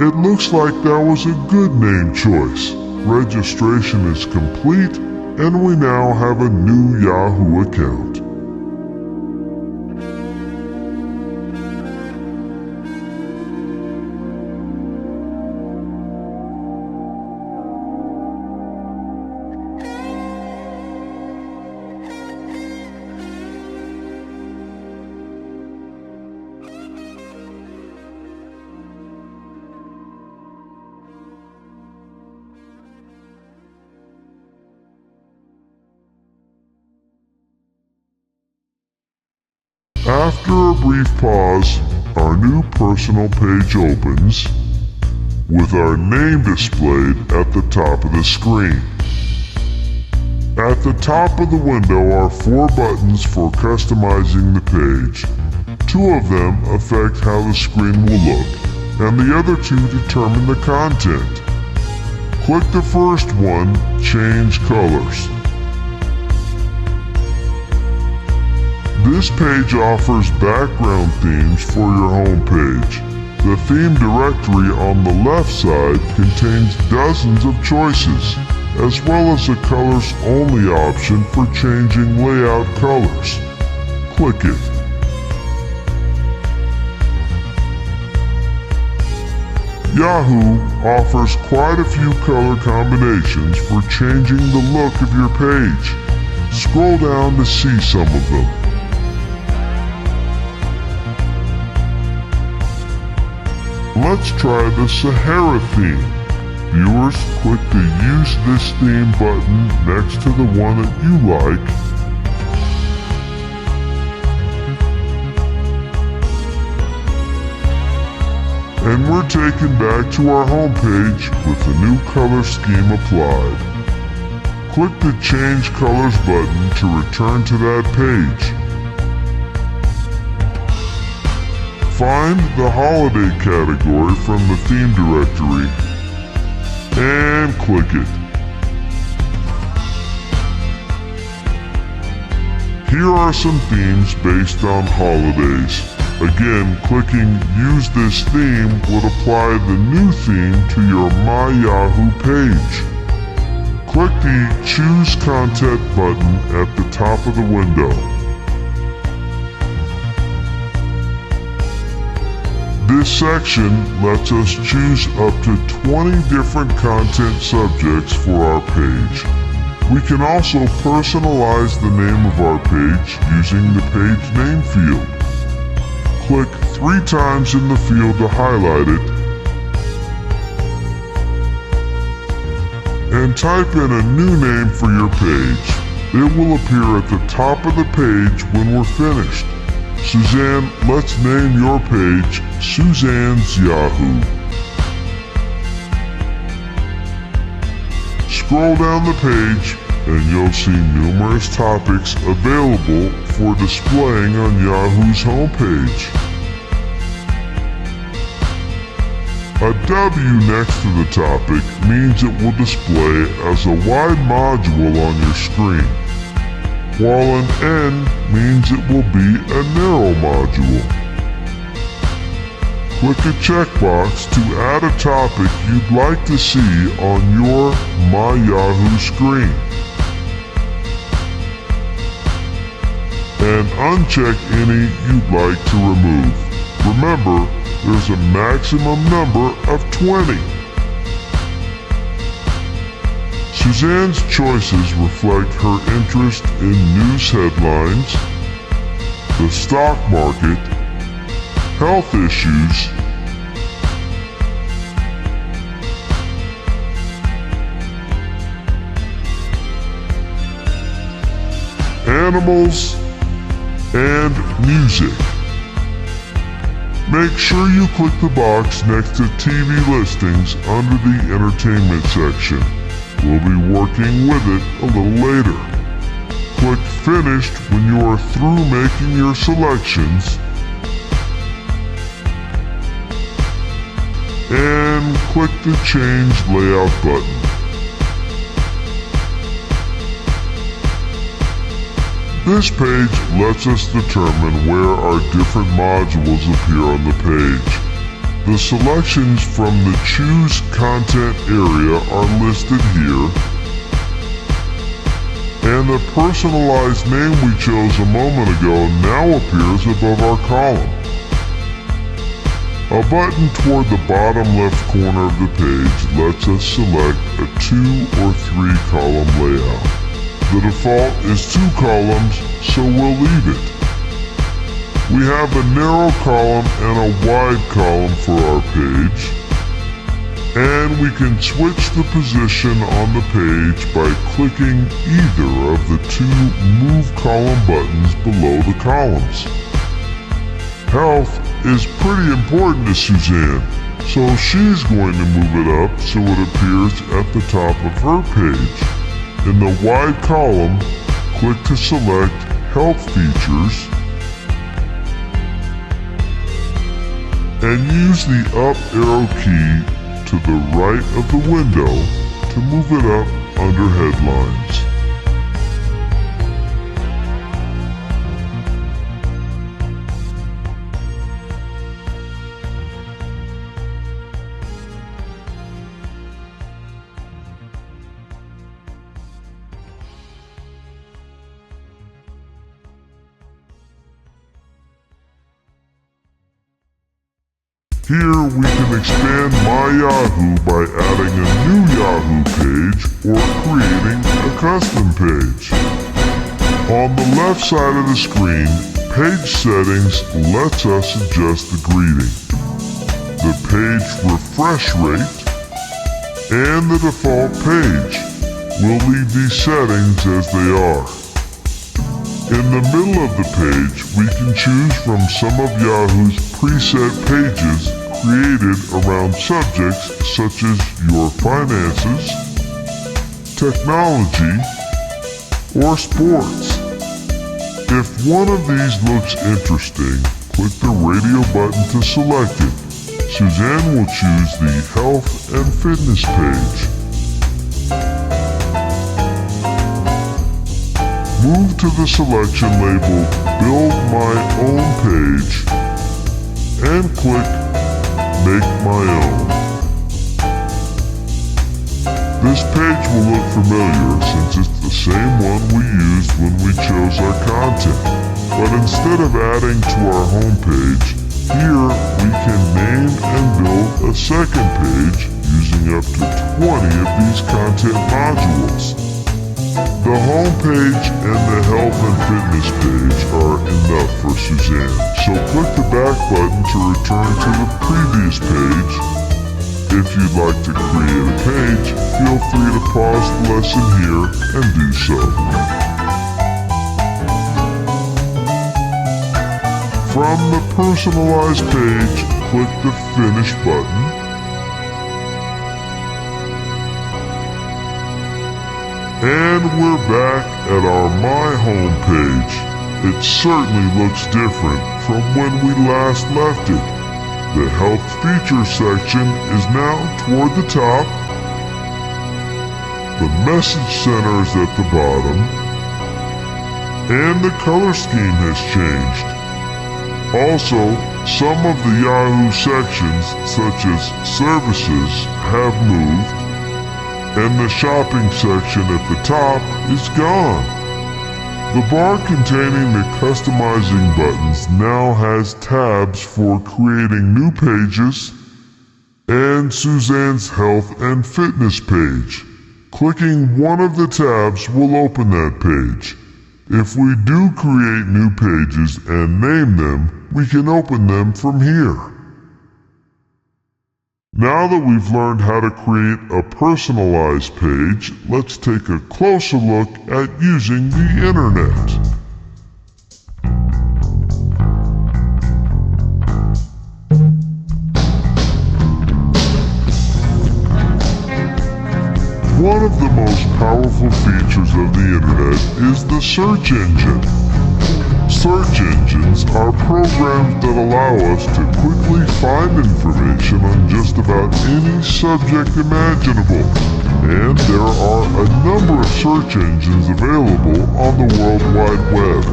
It looks like that was a good name choice. Registration is complete, and we now have a new Yahoo account. After a brief pause, our new personal page opens with our name displayed at the top of the screen. At the top of the window are 4 buttons for customizing the page. 2 of them affect how the screen will look, and the other 2 determine the content. Click the first one, Change Colors. This page offers background themes for your home page. The theme directory on the left side contains dozens of choices, as well as a colors-only option for changing layout colors. Click it. Yahoo offers quite a few color combinations for changing the look of your page. Scroll down to see some of them. Let's try the Sahara theme. Viewers, click the Use this theme button next to the one that you like. And we're taken back to our home page with the new color scheme applied. Click the Change Colors button to return to that page. Find the holiday category from the theme directory and click it. Here are some themes based on holidays. Again, clicking Use this theme would apply the new theme to your My Yahoo page. Click the Choose Content button at the top of the window. This section lets us choose up to 20 different content subjects for our page. We can also personalize the name of our page using the Page Name field. Click 3 times in the field to highlight it, and type in a new name for your page. It will appear at the top of the page when we're finished. Suzanne, let's name your page Suzanne's Yahoo. Scroll down the page and you'll see numerous topics available for displaying on Yahoo's homepage. A W next to the topic means it will display as a wide module on your screen, while an N means it will be a narrow module. Click a checkbox to add a topic you'd like to see on your My Yahoo screen, and uncheck any you'd like to remove. Remember, there's a maximum number of 20. Suzanne's choices reflect her interest in news headlines, the stock market, health issues, animals, and music. Make sure you click the box next to TV listings under the entertainment section. We'll be working with it a little later. Click Finished when you are through making your selections, and click the Change Layout button. This page lets us determine where our different modules appear on the page. The selections from the Choose Content area are listed here, and the personalized name we chose a moment ago now appears above our column. A button toward the bottom left corner of the page lets us select a 2 or 3 column layout. The default is 2 columns, so we'll leave it. We have a narrow column and a wide column for our page, and we can switch the position on the page by clicking either of the 2 Move Column buttons below the columns. Health is pretty important to Suzanne, so she's going to move it up so it appears at the top of her page. In the wide column, click to select Health Features, and use the up arrow key to the right of the window to move it up under Headlines. Here we can expand My Yahoo by adding a new Yahoo page or creating a custom page. On the left side of the screen, Page Settings lets us adjust the greeting, the page refresh rate, and the default page. We'll leave these settings as they are. In the middle of the page, we can choose from some of Yahoo's preset pages created around subjects such as your finances, technology, or sports. If one of these looks interesting, click the radio button to select it. Suzanne will choose the Health and Fitness page. Move to the selection labeled Build My Own Page and click Make My Own. This page will look familiar since it's the same one we used when we chose our content. But instead of adding to our home page, here we can name and build a second page using up to 20 of these content modules. The home page and the health and fitness page are enough for Suzanne, so click the back button to return to the previous page. If you'd like to create a page, feel free to pause the lesson here and do so. From the personalized page, click the Finish button. And we're back at our My Home page. It certainly looks different from when we last left it. The Help Features section is now toward the top. The Message Center is at the bottom. And the color scheme has changed. Also, some of the Yahoo sections, such as Services, have moved, and the Shopping section at the top is gone. The bar containing the customizing buttons now has tabs for creating new pages and Suzanne's Health and Fitness page. Clicking one of the tabs will open that page. If we do create new pages and name them, we can open them from here. Now that we've learned how to create a personalized page, let's take a closer look at using the internet. One of the most powerful features of the internet is the search engine. Search engines are programs that allow us to quickly find information on just about any subject imaginable. And there are a number of search engines available on the World Wide Web.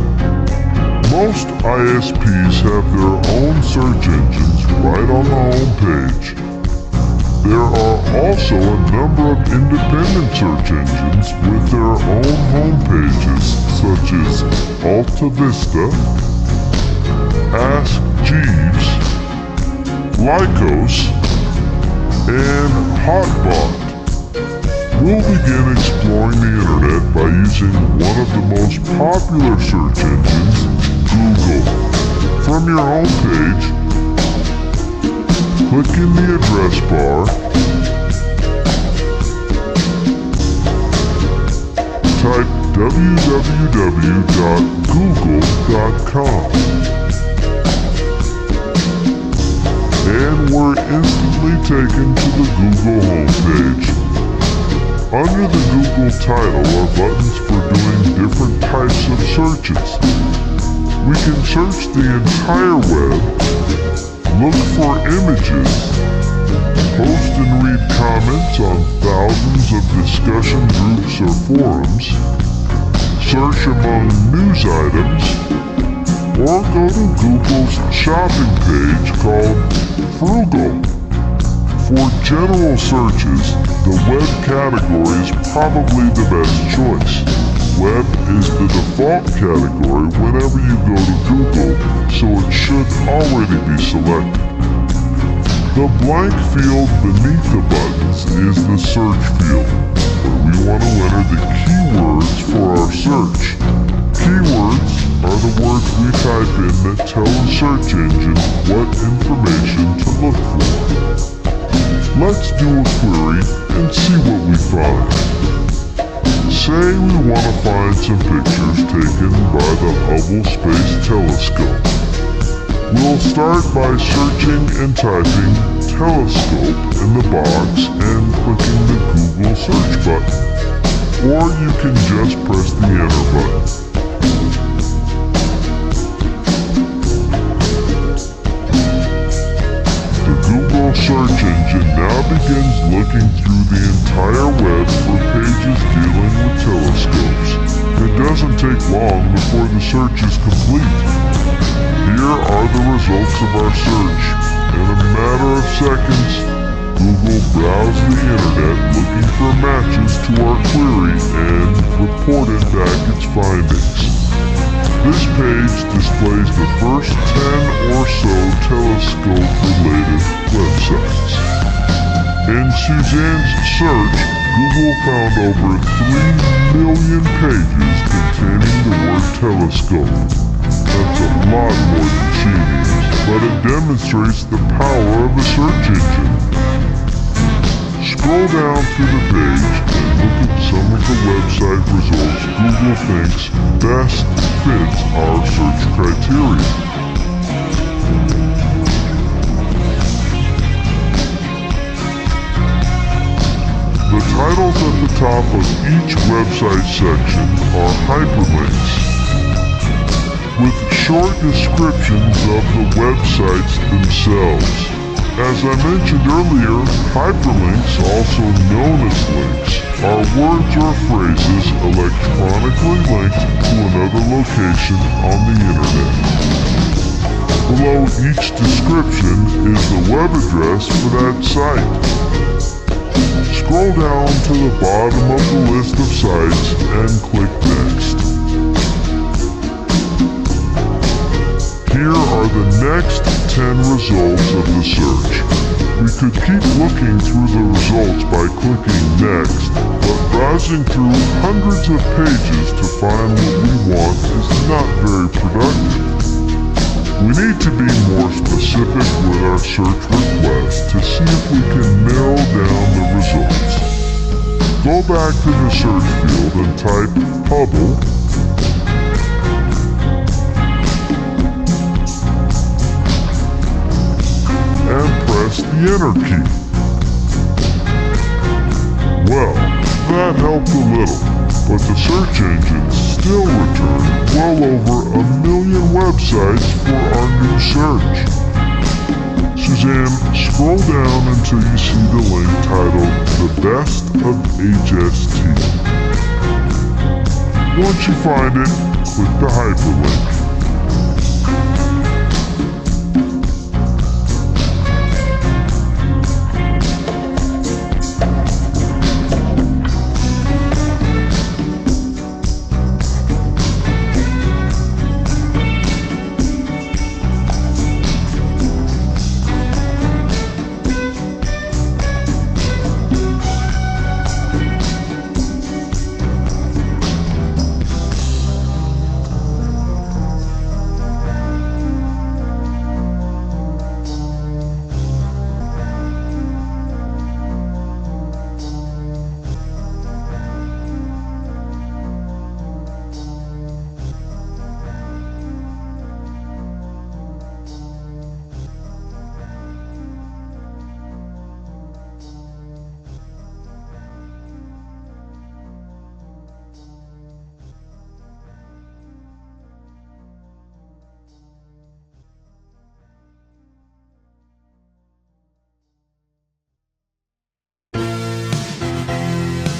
Most ISPs have their own search engines right on the home page. There are also a number of independent search engines with their own home pages, such as AltaVista, Ask Jeeves, Lycos, and Hotbot. We'll begin exploring the internet by using one of the most popular search engines, Google. From your home page, click in the address bar, type www.google.com, and we're instantly taken to the Google homepage. Under the Google title are buttons for doing different types of searches. We can search the entire web, look for images, post and read comments on thousands of discussion groups or forums, search among news items, or go to Google's shopping page called Frugal. For general searches, the web category is probably the best choice. Web is the default category whenever you go to Google, so it should already be selected. The blank field beneath the buttons is the search field, where we want to enter the keywords for our search. Keywords are the words we type in that tell the search engine what information to look for. Let's do a query and see what we find. Say we want to find some pictures taken by the Hubble Space Telescope. We'll start by searching and typing telescope in the box and clicking the Google search button. Or you can just press the enter button. The Google search engine now begins looking through the entire web for pages dealing with telescopes. It doesn't take long before the search is complete. Here are the results of our search. In a matter of seconds, Google browsed the internet looking for matches to our query and reported back its findings. This page displays the first 10 or so telescope-related websites. In Suzanne's search, Google found over 3 million pages containing the word telescope. That's a lot more than she needs, but it demonstrates the power of a search engine. Scroll down through the page and look at some of the website results Google thinks best fits our search criteria. The titles at the top of each website section are hyperlinks, with short descriptions of the websites themselves. As I mentioned earlier, hyperlinks, also known as links, are words or phrases electronically linked to another location on the internet. Below each description is the web address for that site. Scroll down to the bottom of the list of sites and click Next. Here are the next 10 results of the search. We could keep looking through the results by clicking Next, but browsing through hundreds of pages to find what we want is not very productive. We need to be more specific with our search request to see if we can narrow down the results. Go back to the search field and type Hubble, and press the Enter key. Well, that helped a little, but the search engine still returned well over 1 million websites for our new search. Suzanne, scroll down until you see the link titled The Best of HST. Once you find it, click the hyperlink.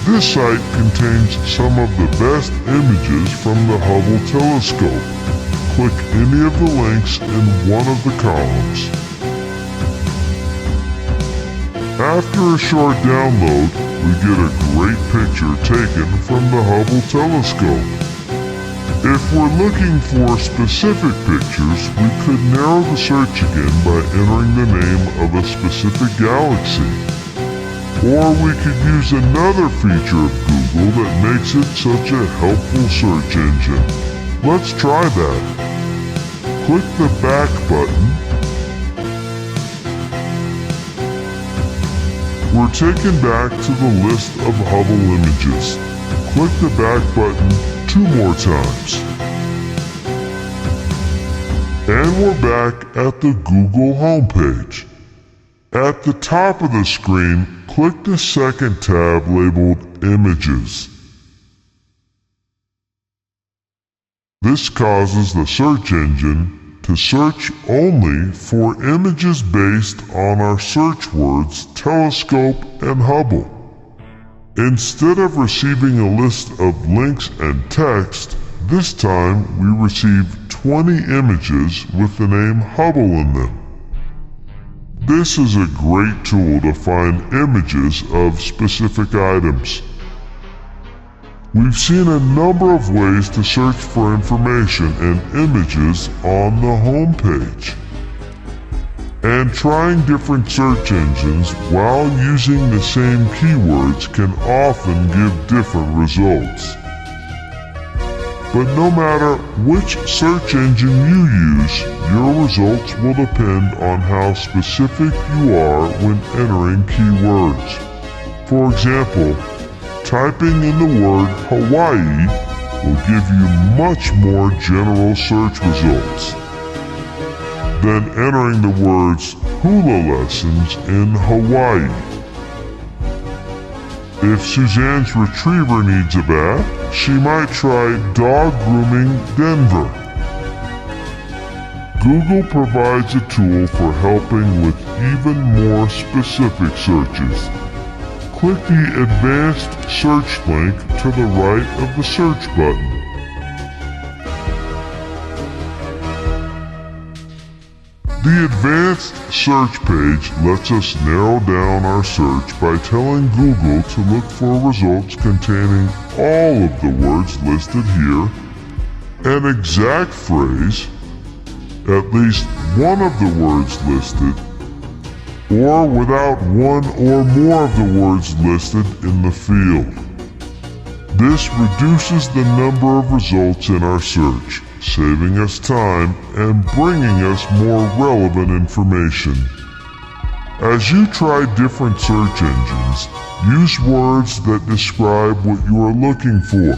This site contains some of the best images from the Hubble telescope. Click any of the links in one of the columns. After a short download, we get a great picture taken from the Hubble telescope. If we're looking for specific pictures, we could narrow the search again by entering the name of a specific galaxy. Or we could use another feature of Google that makes it such a helpful search engine. Let's try that. Click the back button. We're taken back to the list of Hubble images. Click the back button 2 more times. And we're back at the Google homepage. At the top of the screen, click the second tab labeled Images. This causes the search engine to search only for images based on our search words telescope and Hubble. Instead of receiving a list of links and text, this time we receive 20 images with the name Hubble in them. This is a great tool to find images of specific items. We've seen a number of ways to search for information and images on the home page. And trying different search engines while using the same keywords can often give different results. But no matter which search engine you use, your results will depend on how specific you are when entering keywords. For example, typing in the word Hawaii will give you much more general search results than entering the words hula lessons in Hawaii. If Suzanne's retriever needs a bath, she might try Dog Grooming Denver. Google provides a tool for helping with even more specific searches. Click the Advanced Search link to the right of the search button. The Advanced Search page lets us narrow down our search by telling Google to look for results containing all of the words listed here, an exact phrase, at least one of the words listed, or without one or more of the words listed in the field. This reduces the number of results in our search, saving us time and bringing us more relevant information. As you try different search engines, use words that describe what you are looking for.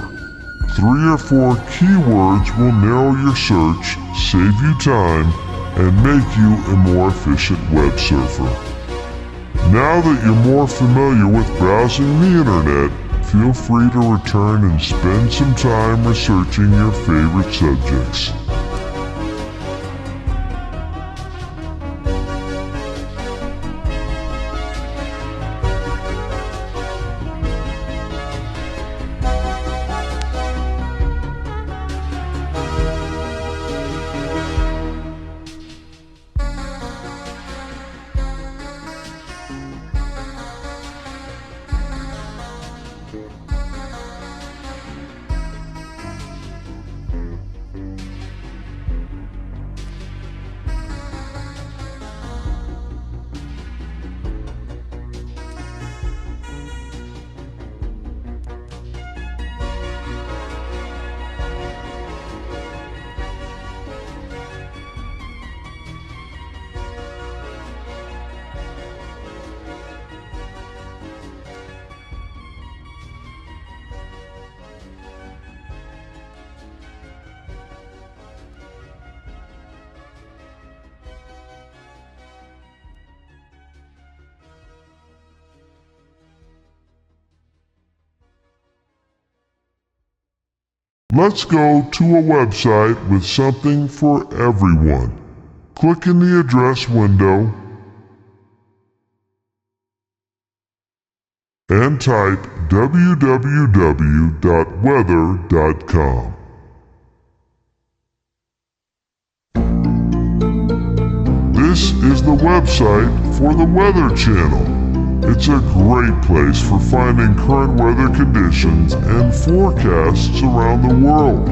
3 or 4 keywords will narrow your search, save you time, and make you a more efficient web surfer. Now that you're more familiar with browsing the internet, feel free to return and spend some time researching your favorite subjects. Let's go to a website with something for everyone. Click in the address window and type www.weather.com. This is the website for the Weather Channel. It's a great place for finding current weather conditions and forecasts around the world.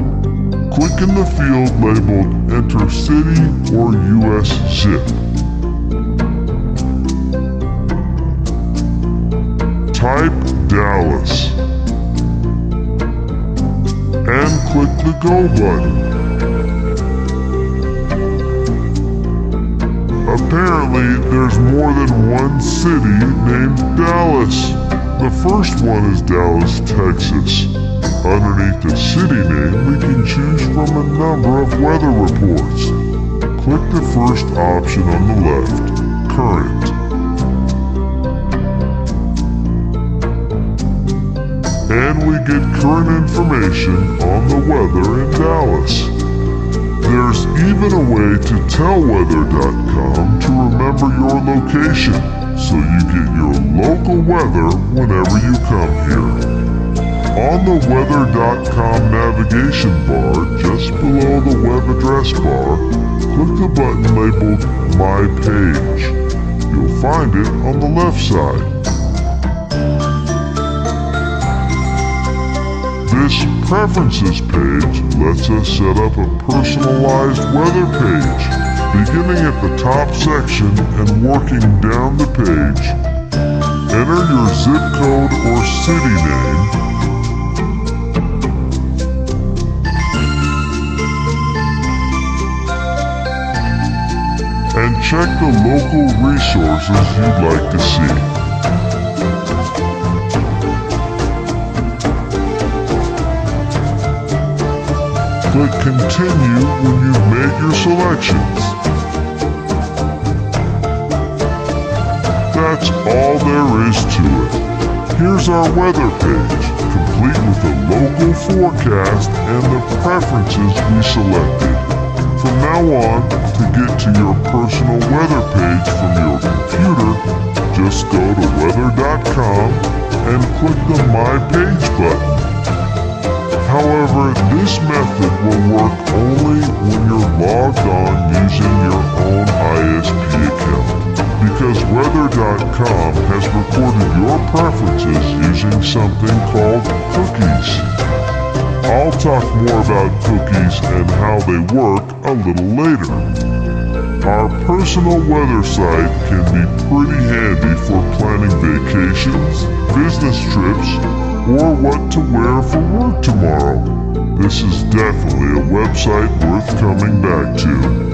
Click in the field labeled Enter City or US Zip. Type Dallas and click the Go button. Apparently, there's more than one city named Dallas. The first one is Dallas, Texas. Underneath the city name, we can choose from a number of weather reports. Click the first option on the left, Current. And we get current information on the weather in Dallas. There's even a way to tell weather.com to remember your location, so you get your local weather whenever you come here. On the weather.com navigation bar, just below the web address bar, click the button labeled My Page. You'll find it on the left side. This Preferences page lets us set up a personalized weather page, beginning at the top section and working down the page. Enter your zip code or city name, and check the local resources you'd like to see. Click Continue when you've made your selections. That's all there is to it. Here's our weather page, complete with the local forecast and the preferences we selected. From now on, to get to your personal weather page from your computer, just go to weather.com and click the My Page button. However, this method will work only when you're logged on using your own ISP account, because weather.com has recorded your preferences using something called cookies. I'll talk more about cookies and how they work a little later. Our personal weather site can be pretty handy for planning vacations, business trips, or what to wear for work tomorrow. This is definitely a website worth coming back to.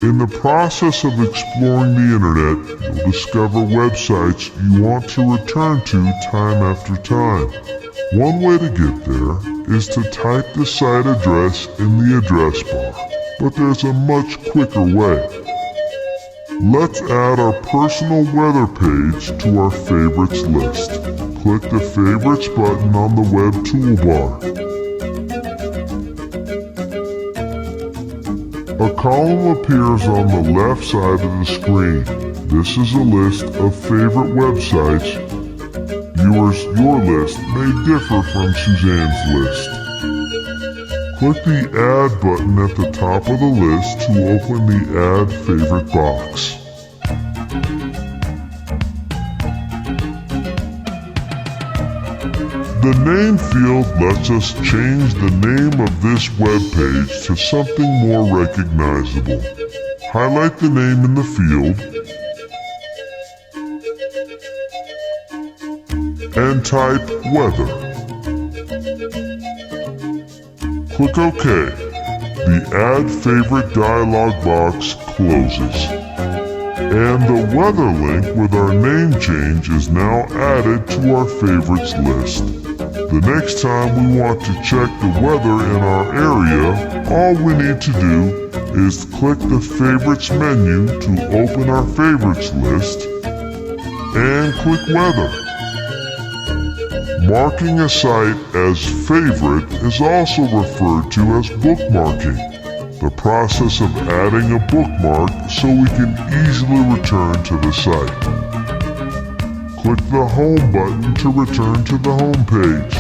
In the process of exploring the internet, you'll discover websites you want to return to time after time. One way to get there is to type the site address in the address bar, but there's a much quicker way. Let's add our personal weather page to our favorites list. Click the Favorites button on the web toolbar. A column appears on the left side of the screen. This is a list of favorite websites. Your list may differ from Suzanne's list. Click the Add button at the top of the list to open the Add Favorite box. The name field lets us change the name of this web page to something more recognizable. Highlight the name in the field and type Weather. Click OK. The Add Favorite dialog box closes. And the weather link with our name change is now added to our favorites list. The next time we want to check the weather in our area, all we need to do is click the Favorites menu to open our favorites list and click Weather. Marking a site as favorite is also referred to as bookmarking, the process of adding a bookmark so we can easily return to the site. Click the Home button to return to the home page.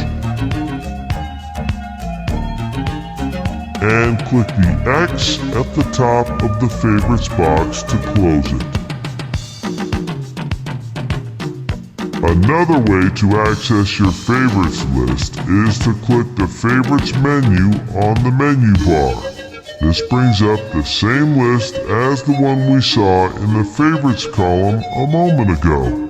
And click the X at the top of the Favorites box to close it. Another way to access your favorites list is to click the Favorites menu on the menu bar. This brings up the same list as the one we saw in the Favorites column a moment ago.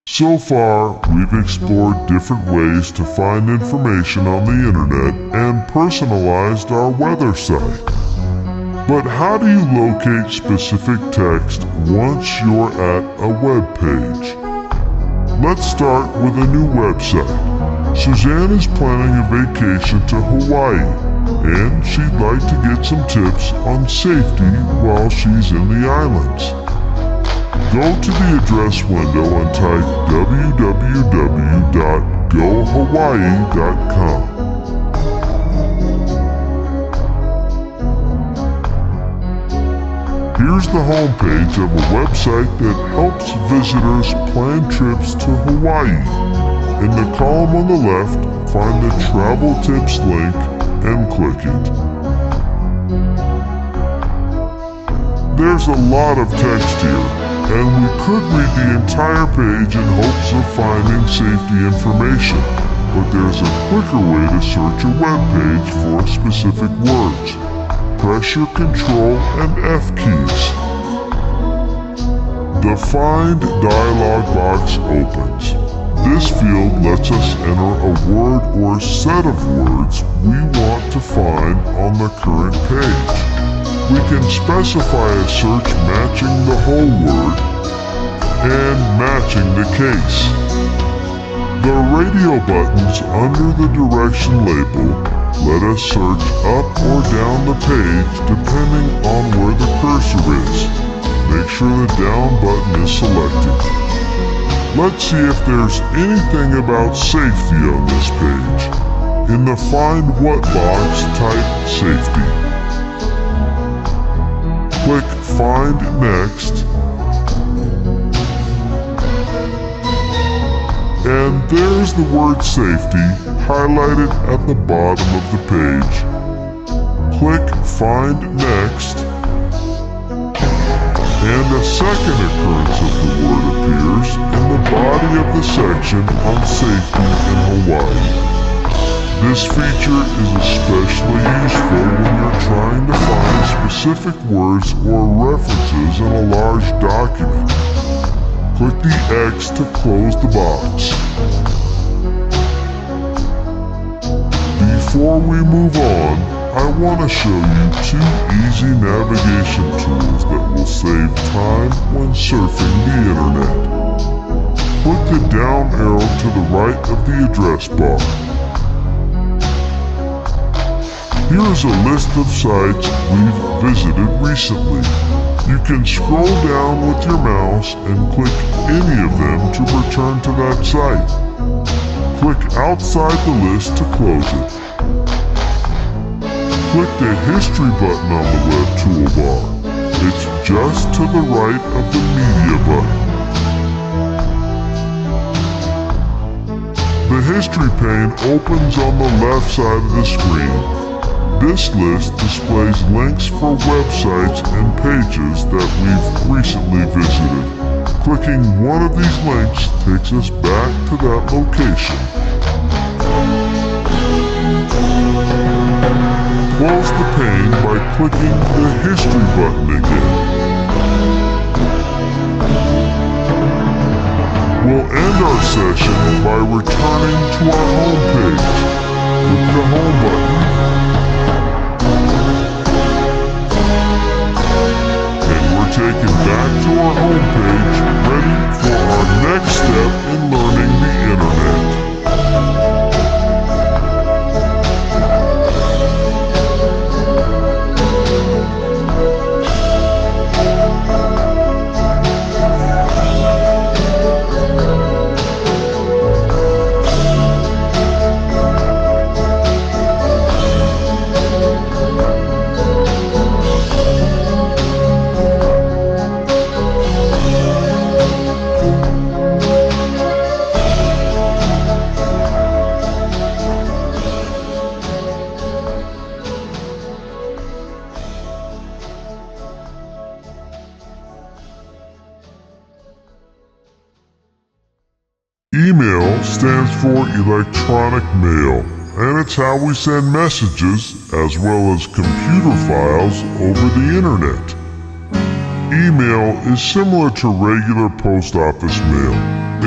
So far, we've explored different ways to find information on the internet and personalized our weather site. But how do you locate specific text once you're at a web page? Let's start with a new website. Suzanne is planning a vacation to Hawaii, and she'd like to get some tips on safety while she's in the islands. Go to the address window and type www.gohawaii.com. Here's the homepage of a website that helps visitors plan trips to Hawaii. In the column on the left, find the Travel Tips link and click it. There's a lot of text here, and we could read the entire page in hopes of finding safety information, but there's a quicker way to search a web page for specific words. Press your Control and F keys. The Find dialog box opens. This field lets us enter a word or set of words we want to find on the current page. We can specify a search matching the whole word and matching the case. The radio buttons under the direction label let us search up or down the page depending on where the cursor is. Make sure the down button is selected. Let's see if there's anything about safety on this page. In the Find What box, type Safety. Click Find Next. And there's the word safety highlighted at the bottom of the page. Click Find Next. And a second occurrence of the word appears in the body of the section on safety in Hawaii. This feature is especially useful when you're trying to find specific words or references in a large document. Click the X to close the box. Before we move on, I want to show you two easy navigation tools that will save time when surfing the internet. Click the down arrow to the right of the address bar. Here is a list of sites we've visited recently. You can scroll down with your mouse and click any of them to return to that site. Click outside the list to close it. Click the History button on the web toolbar. It's just to the right of the Media button. The History pane opens on the left side of the screen. This list displays links for websites and pages that we've recently visited. Clicking one of these links takes us back to that location. Close the pane by clicking the History button again. We'll end our session by returning to our home page. Click the Home button. And we're taken back to our home page, ready for our next step in learning the internet. Email stands for electronic mail, and it's how we send messages as well as computer files over the internet. Email is similar to regular post office mail,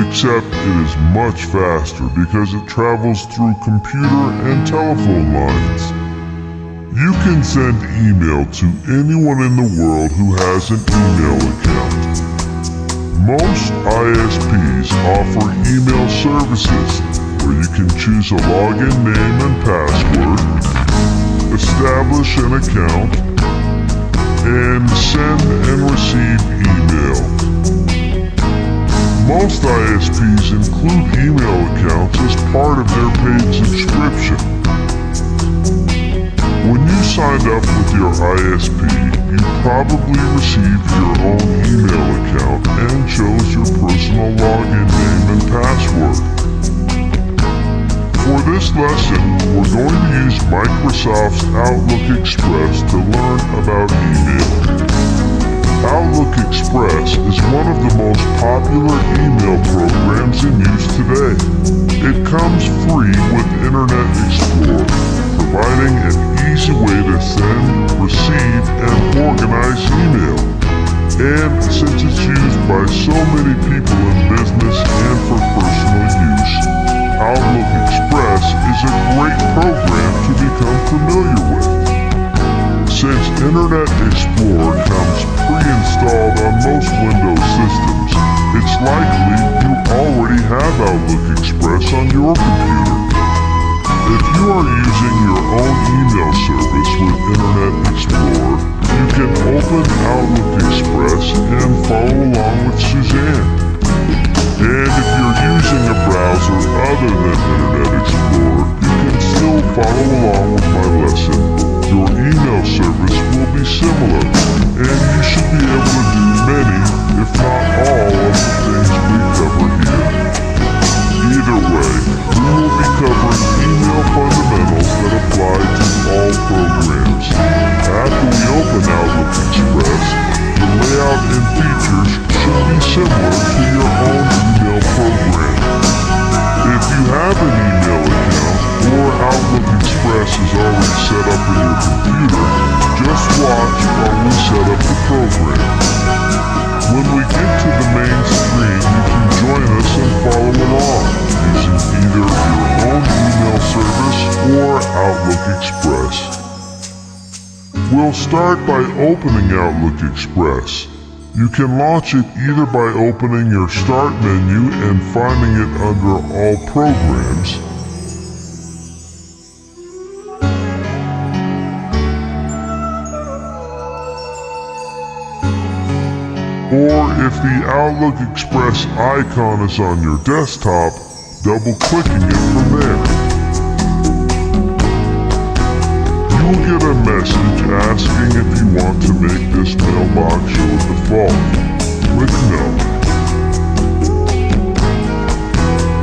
except it is much faster because it travels through computer and telephone lines. You can send email to anyone in the world who has an email account. Most ISPs offer email services where you can choose a login name and password, establish an account, and send and receive email. Most ISPs include email accounts as part of their paid subscription. When you signed up with your ISP, you probably received your own email account and chose your personal login name and password. For this lesson, we're going to use Microsoft's Outlook Express to learn about email. Outlook Express is one of the most popular email programs in use today. It comes free with Internet Explorer, providing an easy way to send, receive, and organize email. And since it's used by so many people in business and for personal use, Outlook Express is a great program to become familiar with. Since Internet Explorer comes pre-installed on most Windows systems, it's likely you already have Outlook Express on your computer. If you are using your own email service with Internet Explorer, you can open Outlook Express and follow along with Suzanne. And if you're using a browser other than Internet Explorer, you can still follow along with my lesson. Your email service will be similar, and you should be able to do many, if not all, of the things we cover here. Either way, we will be covering email fundamentals that apply to all programs. After we open Outlook Express, the layout and features should be similar to your own email program. If you have an email account or Outlook Express is already set up in your computer, just watch while we set up the program. When we get to the main screen, you can join us and follow along using either your own email service or Outlook Express. We'll start by opening Outlook Express. You can launch it either by opening your Start menu and finding it under All Programs, or if the Outlook Express icon is on your desktop, double-clicking it from there. You will get a message asking if you want to make this mailbox your default. Click No.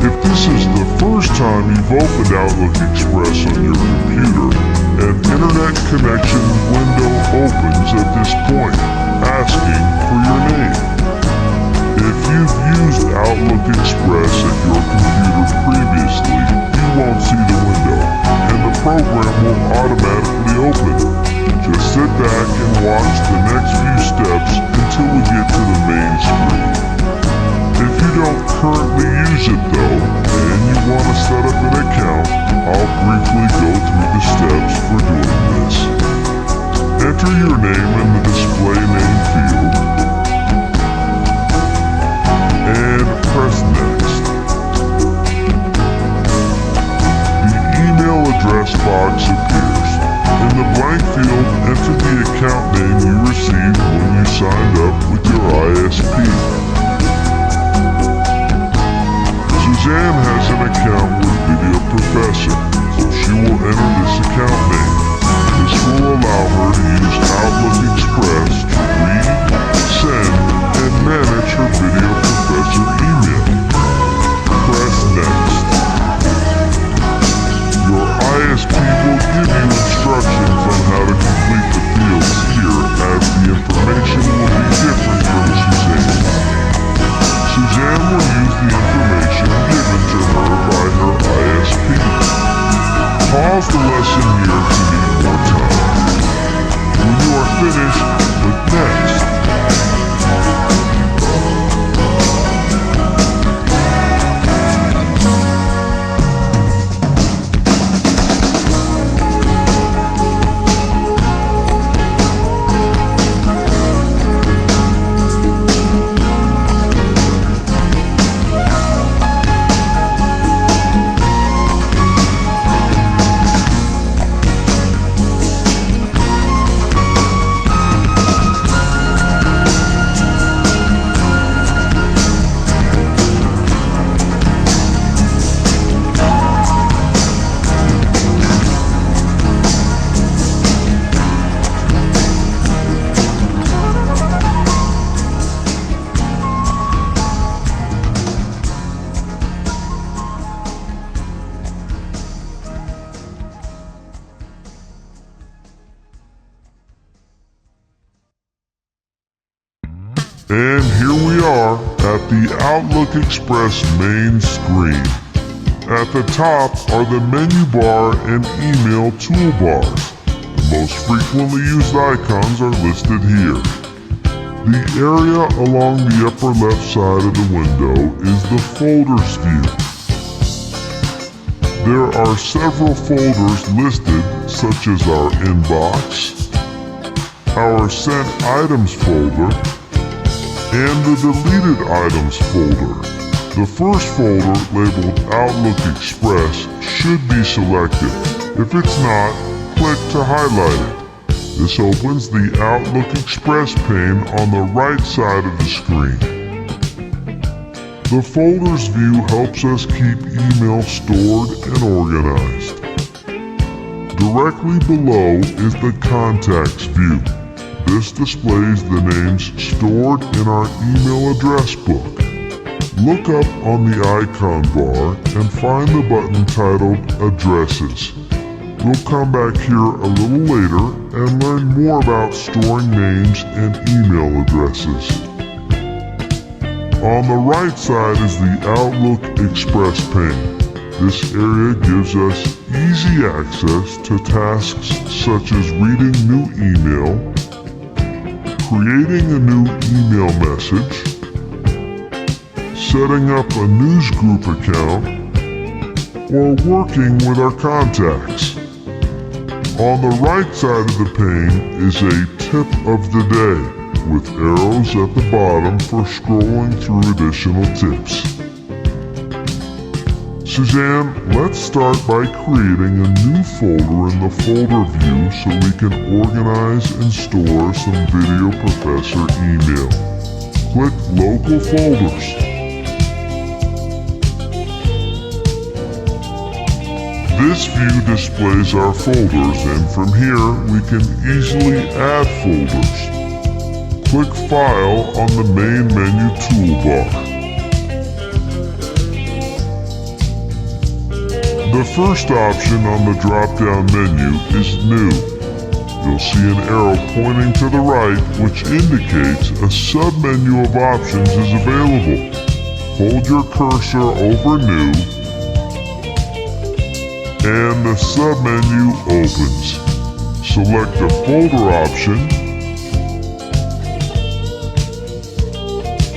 If this is the first time you've opened Outlook Express on your computer, an internet connection window opens at this point, asking for your name. If you've used Outlook Express at your computer previously, you won't see the window, and the program will automatically open. Just sit back and watch the next few steps until we get to the main screen. If you don't currently use it though, and you want to set up an account, I'll briefly go through the steps for doing this. Enter your name in the display name field, and press Next. The email address box appears. In the blank field, enter the account name you received when you signed up with your ISP. Suzanne has an account with Video Professor, so she will enter this account name. This will allow her to use Outlook Express to read, send, and manage her Video Professor email. Press Next. Your ISP will give you instructions on how to complete the fields here, as the information will be different from Suzanne. Suzanne will use the information given to her by her ISP. Pause the lesson here if you need more time. When you are finished, click Next. Outlook Express main screen. At the top are the menu bar and email toolbars. The most frequently used icons are listed here. The area along the upper left side of the window is the Folders view. There are several folders listed, such as our Inbox, our Sent Items folder, and the Deleted Items folder. The first folder, labeled Outlook Express, should be selected. If it's not, click to highlight it. This opens the Outlook Express pane on the right side of the screen. The Folders view helps us keep email stored and organized. Directly below is the Contacts view. This displays the names stored in our email address book. Look up on the icon bar and find the button titled Addresses. We'll come back here a little later and learn more about storing names and email addresses. On the right side is the Outlook Express pane. This area gives us easy access to tasks such as reading new email, creating a new email message, setting up a newsgroup account, or working with our contacts. On the right side of the pane is a tip of the day, with arrows at the bottom for scrolling through additional tips. Suzanne, let's start by creating a new folder in the folder view so we can organize and store some Video Professor email. Click Local Folders. This view displays our folders, and from here we can easily add folders. Click File on the main menu toolbar. The first option on the drop-down menu is New. You'll see an arrow pointing to the right, which indicates a sub-menu of options is available. Hold your cursor over New, and the submenu opens. Select the folder option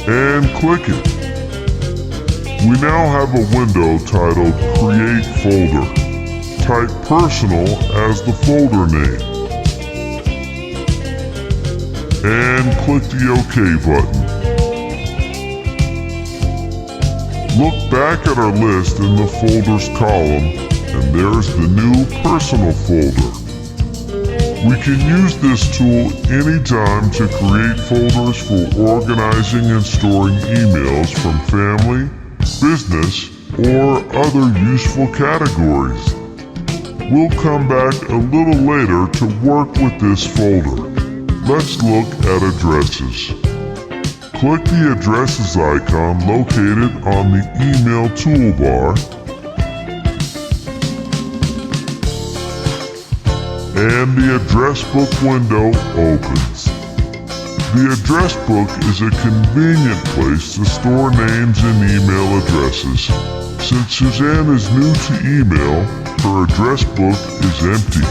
and click it. We now have a window titled Create Folder. Type Personal as the folder name and click the OK button. Look back at our list in the Folders column, and there's the new Personal folder. We can use this tool anytime to create folders for organizing and storing emails from family, business, or other useful categories. We'll come back a little later to work with this folder. Let's look at addresses. Click the Addresses icon located on the email toolbar, and the address book window opens. The address book is a convenient place to store names and email addresses. Since Suzanne is new to email, her address book is empty.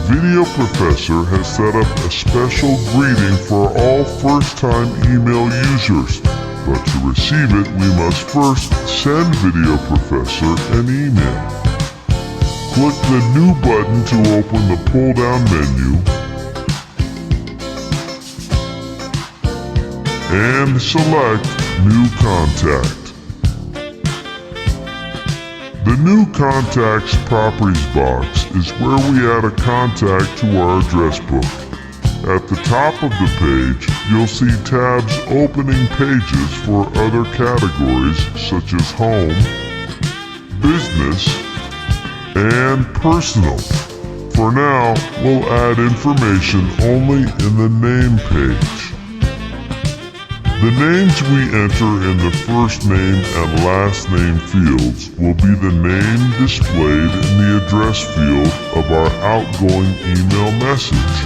Video Professor has set up a special greeting for all first-time email users, but to receive it we must first send Video Professor an email. Click the New button to open the pull-down menu and select New Contact. The New Contacts Properties box is where we add a contact to our address book. At the top of the page, you'll see tabs opening pages for other categories such as Home, Business, and Personal. For now, we'll add information only in the Name page. The names we enter in the first name and last name fields will be the name displayed in the address field of our outgoing email message.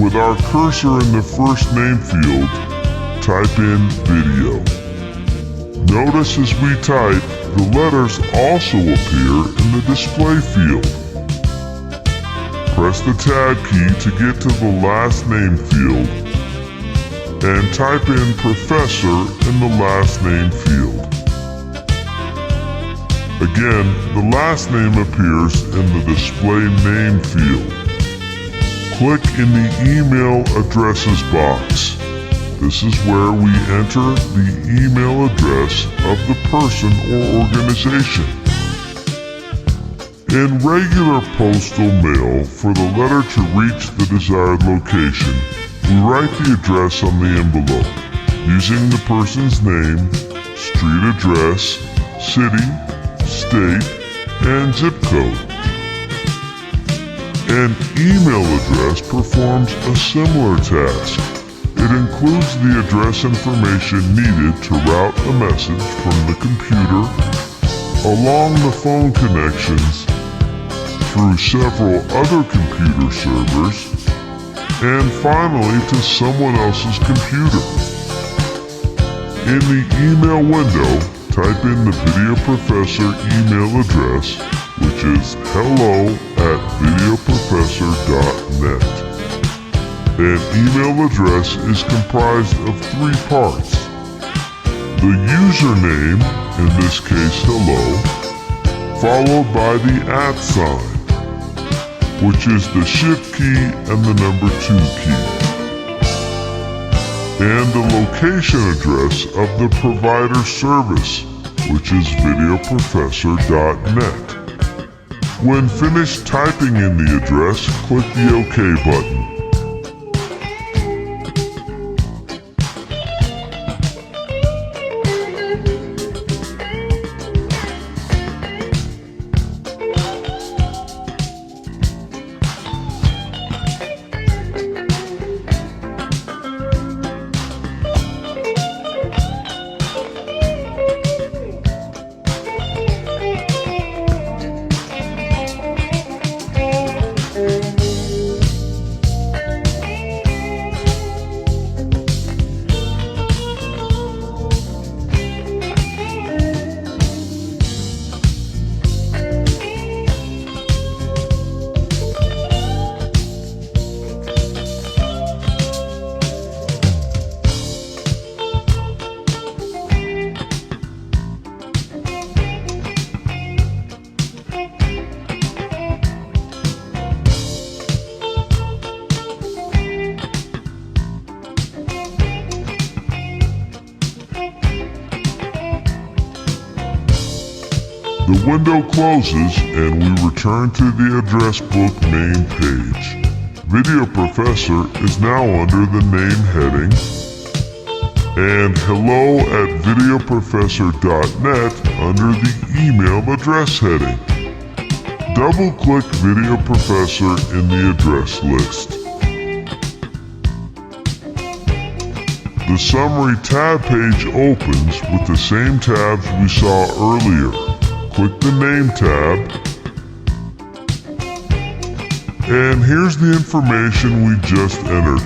With our cursor in the first name field, type in video. Notice as we type, the letters also appear in the display field. Press the Tab key to get to the last name field and type in Professor in the last name field. Again, the last name appears in the display name field. Click in the email addresses box. This is where we enter the email address of the person or organization. In regular postal mail, for the letter to reach the desired location, we write the address on the envelope using the person's name, street address, city, state, and zip code. An email address performs a similar task. It includes the address information needed to route a message from the computer along the phone connections through several other computer servers, and finally to someone else's computer. In the email window, type in the Video Professor email address, which is hello@videoprofessor.net. An email address is comprised of 3 parts. The username, in this case hello, followed by the @ which is the Shift key and the number 2 key, and the location address of the provider service, which is videoprofessor.net. When finished typing in the address, click the OK button. The window closes and we return to the address book main page. Video Professor is now under the name heading and hello@videoprofessor.net under the email address heading. Double-click Video Professor in the address list. The Summary tab page opens with the same tabs we saw earlier. Click the Name tab, and here's the information we just entered.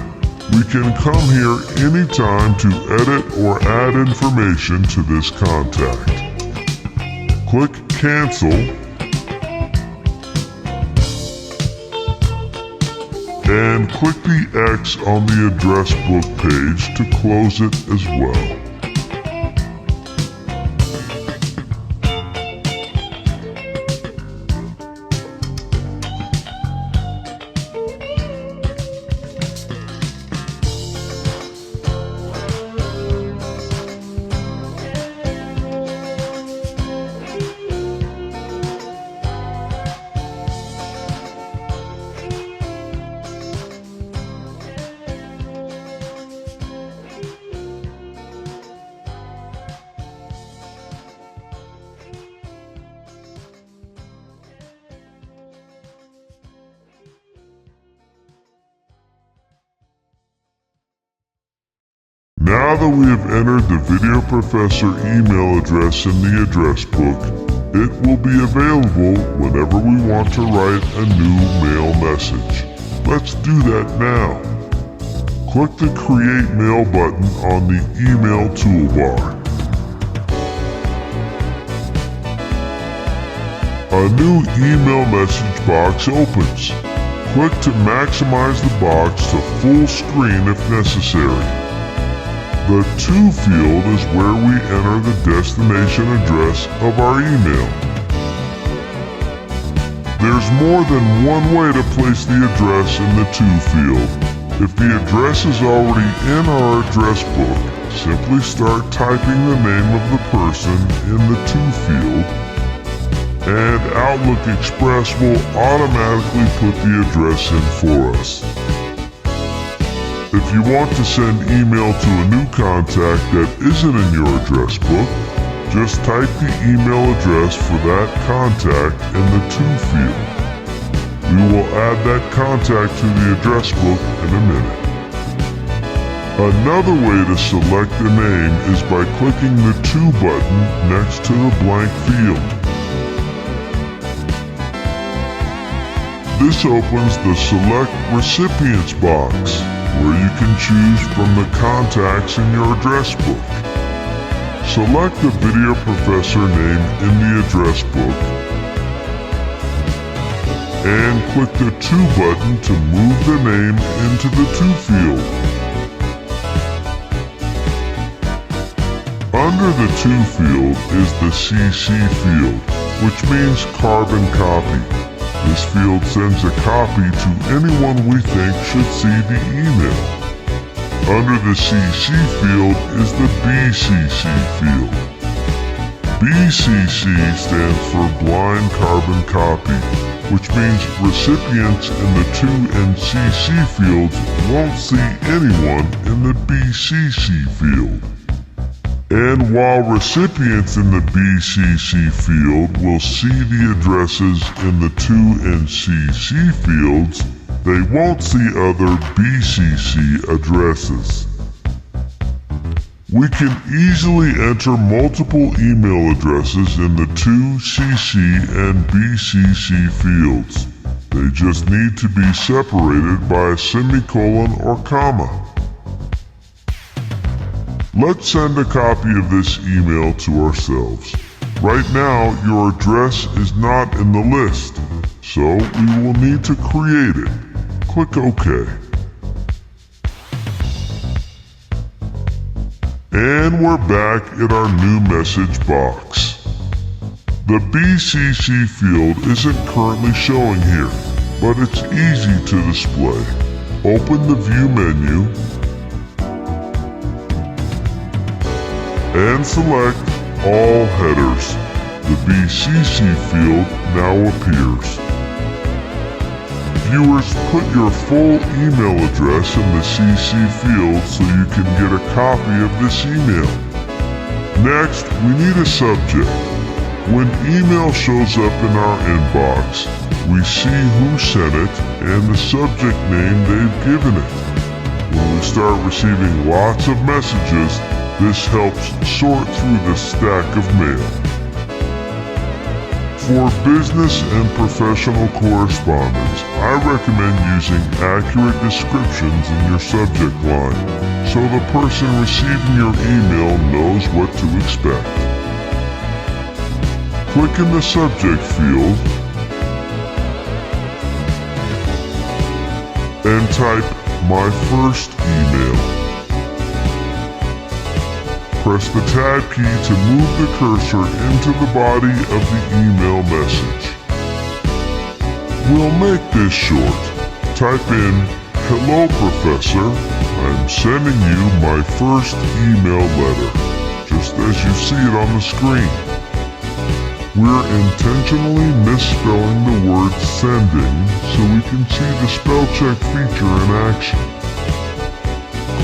We can come here anytime to edit or add information to this contact. Click Cancel, and click the X on the address book page to close it as well. Now that we have entered the Video Professor email address in the address book, it will be available whenever we want to write a new mail message. Let's do that now. Click the Create Mail button on the email toolbar. A new email message box opens. Click to maximize the box to full screen if necessary. The To field is where we enter the destination address of our email. There's more than one way to place the address in the To field. If the address is already in our address book, simply start typing the name of the person in the To field, and Outlook Express will automatically put the address in for us. If you want to send email to a new contact that isn't in your address book, just type the email address for that contact in the To field. We will add that contact to the address book in a minute. Another way to select the name is by clicking the To button next to the blank field. This opens the Select Recipients box, where you can choose from the contacts in your address book. Select the Video Professor name in the address book, and click the To button to move the name into the To field. Under the To field is the CC field, which means carbon copy. This field sends a copy to anyone we think should see the email. Under the CC field is the BCC field. BCC stands for Blind Carbon Copy, which means recipients in the To and CC fields won't see anyone in the BCC field. And while recipients in the BCC field will see the addresses in the To and CC fields, they won't see other BCC addresses. We can easily enter multiple email addresses in the To, CC, and BCC fields. They just need to be separated by a semicolon or comma. Let's send a copy of this email to ourselves. Right now, your address is not in the list, so we will need to create it. Click OK. And we're back at our new message box. The BCC field isn't currently showing here, but it's easy to display. Open the View menu and select All Headers. The BCC field now appears. Viewers, put your full email address in the CC field so you can get a copy of this email. Next, we need a subject. When email shows up in our inbox, we see who sent it and the subject name they've given it. When we start receiving lots of messages, this helps sort through the stack of mail. For business and professional correspondence, I recommend using accurate descriptions in your subject line, so the person receiving your email knows what to expect. Click in the subject field and type "My first email." Press the Tab key to move the cursor into the body of the email message. We'll make this short. Type in, "Hello, Professor. I'm sending you my first email letter," just as you see it on the screen. We're intentionally misspelling the word sending so we can see the spell check feature in action.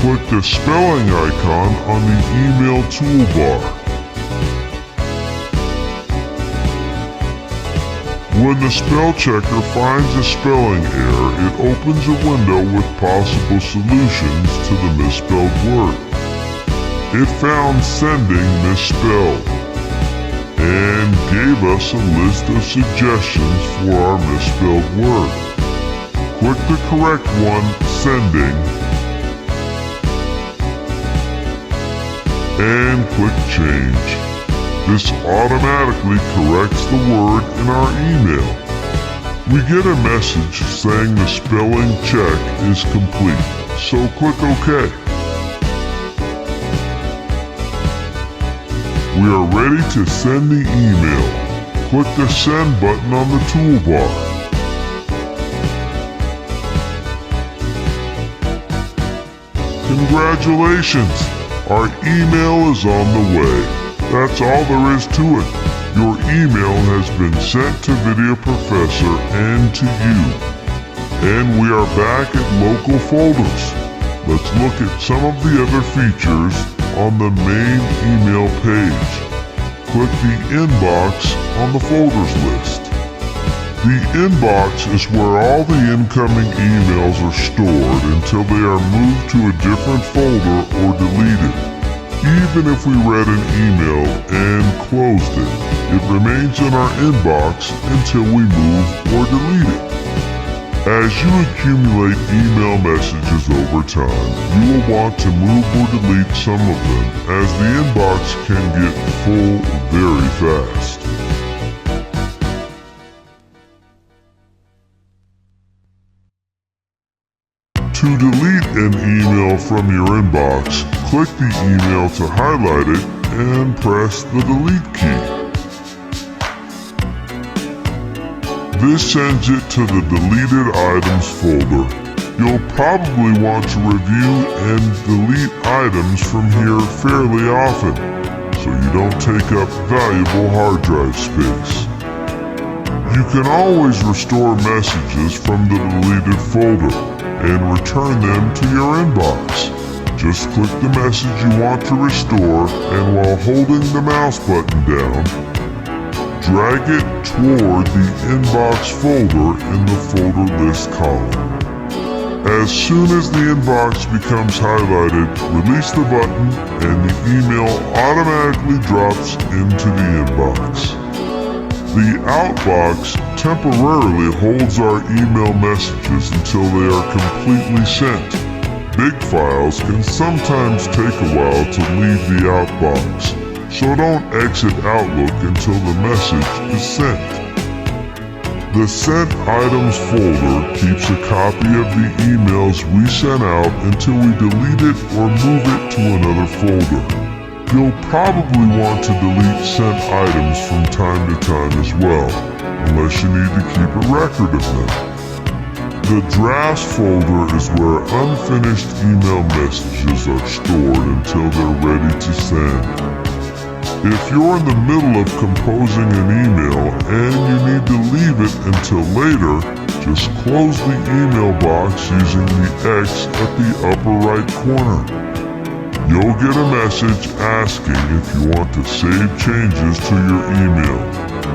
Click the spelling icon on the email toolbar. When the spell checker finds a spelling error, it opens a window with possible solutions to the misspelled word. It found sending misspelled and gave us a list of suggestions for our misspelled word. Click the correct one, sending, and click Change. This automatically corrects the word in our email. We get a message saying the spelling check is complete, so click OK. We are ready to send the email. Click the Send button on the toolbar. Congratulations! Our email is on the way. That's all there is to it. Your email has been sent to Video Professor and to you. And we are back at local folders. Let's look at some of the other features on the main email page. Click the Inbox on the folders list. The inbox is where all the incoming emails are stored until they are moved to a different folder or deleted. Even if we read an email and closed it, it remains in our inbox until we move or delete it. As you accumulate email messages over time, you will want to move or delete some of them, as the inbox can get full very fast. To delete an email from your inbox, click the email to highlight it and press the delete key. This sends it to the deleted items folder. You'll probably want to review and delete items from here fairly often, so you don't take up valuable hard drive space. You can always restore messages from the deleted folder and return them to your inbox. Just click the message you want to restore, and while holding the mouse button down, drag it toward the inbox folder in the folder list column. As soon as the inbox becomes highlighted, release the button and the email automatically drops into the inbox. The Outbox temporarily holds our email messages until they are completely sent. Big files can sometimes take a while to leave the Outbox, so don't exit Outlook until the message is sent. The Sent Items folder keeps a copy of the emails we sent out until we delete it or move it to another folder. You'll probably want to delete sent items from time to time as well, unless you need to keep a record of them. The Drafts folder is where unfinished email messages are stored until they're ready to send. If you're in the middle of composing an email and you need to leave it until later, just close the email box using the X at the upper right corner. You'll get a message asking if you want to save changes to your email.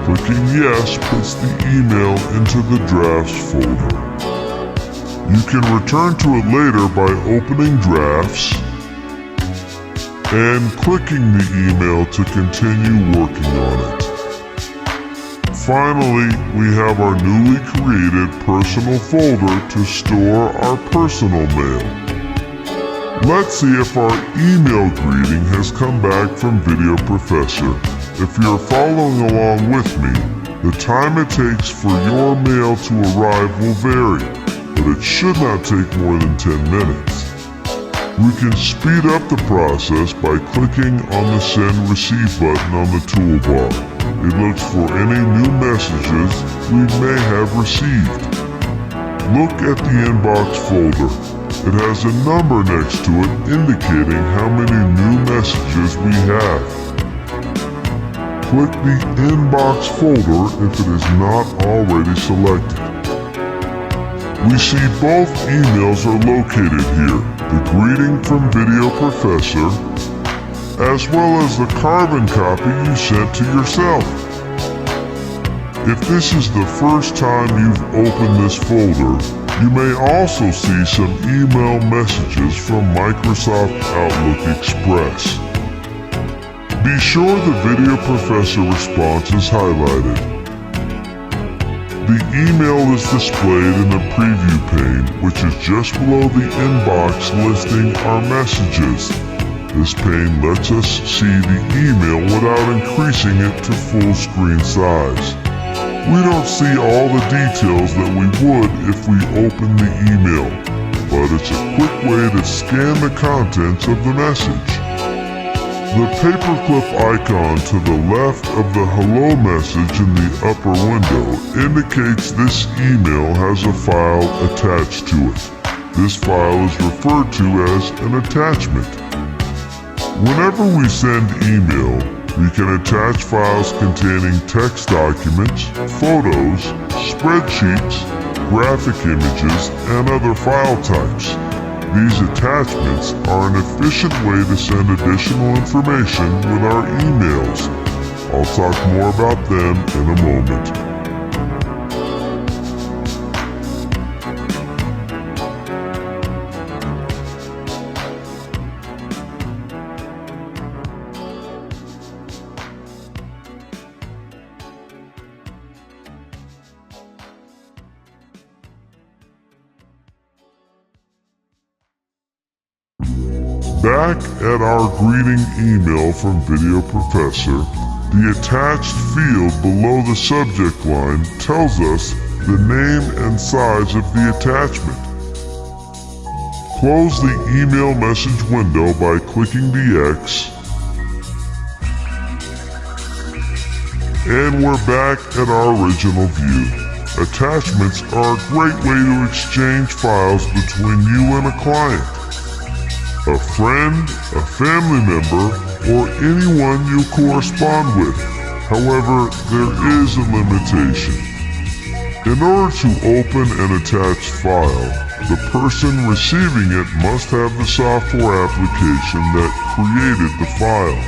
Clicking Yes puts the email into the Drafts folder. You can return to it later by opening Drafts and clicking the email to continue working on it. Finally, we have our newly created personal folder to store our personal mail. Let's see if our email greeting has come back from Video Professor. If you're following along with me, the time it takes for your mail to arrive will vary, but it should not take more than 10 minutes. We can speed up the process by clicking on the Send Receive button on the toolbar. It looks for any new messages we may have received. Look at the Inbox folder. It has a number next to it indicating how many new messages we have. Click the Inbox folder if it is not already selected. We see both emails are located here, the greeting from Video Professor, as well as the carbon copy you sent to yourself. If this is the first time you've opened this folder, you may also see some email messages from Microsoft Outlook Express. Be sure the Video Professor response is highlighted. The email is displayed in the preview pane, which is just below the inbox listing our messages. This pane lets us see the email without increasing it to full screen size. We don't see all the details that we would if we open the email, but it's a quick way to scan the contents of the message. The paperclip icon to the left of the hello message in the upper window indicates this email has a file attached to it. This file is referred to as an attachment. Whenever we send email, we can attach files containing text documents, photos, spreadsheets, graphic images, and other file types. These attachments are an efficient way to send additional information with our emails. I'll talk more about them in a moment. Back at our greeting email from Video Professor, the attached field below the subject line tells us the name and size of the attachment. Close the email message window by clicking the X, and we're back at our original view. Attachments are a great way to exchange files between you and a client, a friend, a family member, or anyone you correspond with. However, there is a limitation. In order to open an attached file, the person receiving it must have the software application that created the file.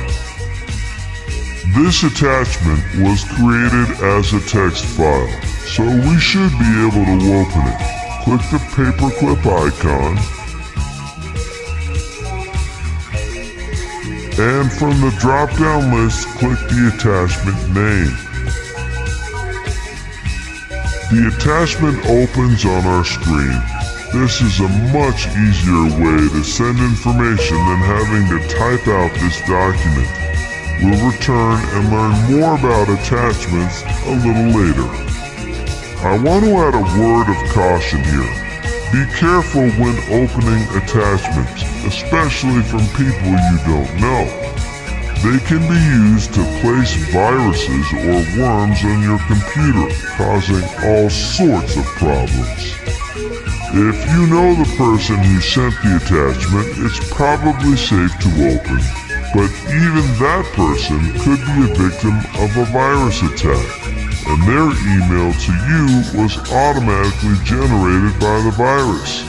This attachment was created as a text file, so we should be able to open it. Click the paperclip icon, and from the drop-down list, click the attachment name. The attachment opens on our screen. This is a much easier way to send information than having to type out this document. We'll return and learn more about attachments a little later. I want to add a word of caution here. Be careful when opening attachments, especially from people you don't know. They can be used to place viruses or worms on your computer, causing all sorts of problems. If you know the person who sent the attachment, it's probably safe to open, but even that person could be a victim of a virus attack, and their email to you was automatically generated by the virus.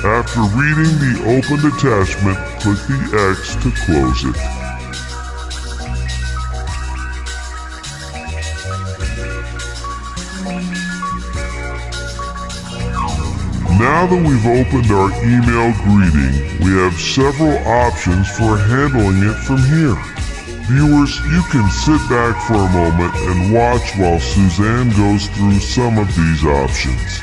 After reading the opened attachment, click the X to close it. Now that we've opened our email greeting, we have several options for handling it from here. Viewers, you can sit back for a moment and watch while Suzanne goes through some of these options.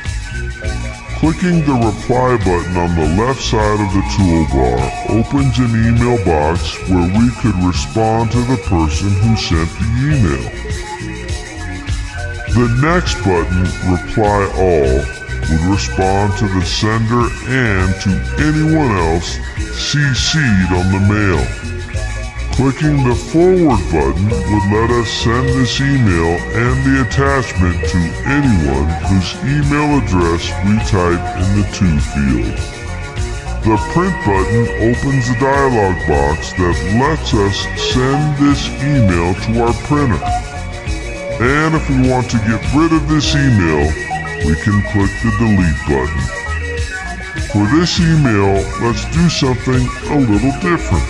Clicking the reply button on the left side of the toolbar opens an email box where we could respond to the person who sent the email. The next button, Reply All, would respond to the sender and to anyone else CC'd on the mail. Clicking the forward button would let us send this email and the attachment to anyone whose email address we type in the To field. The print button opens a dialog box that lets us send this email to our printer. And if we want to get rid of this email, we can click the delete button. For this email, let's do something a little different.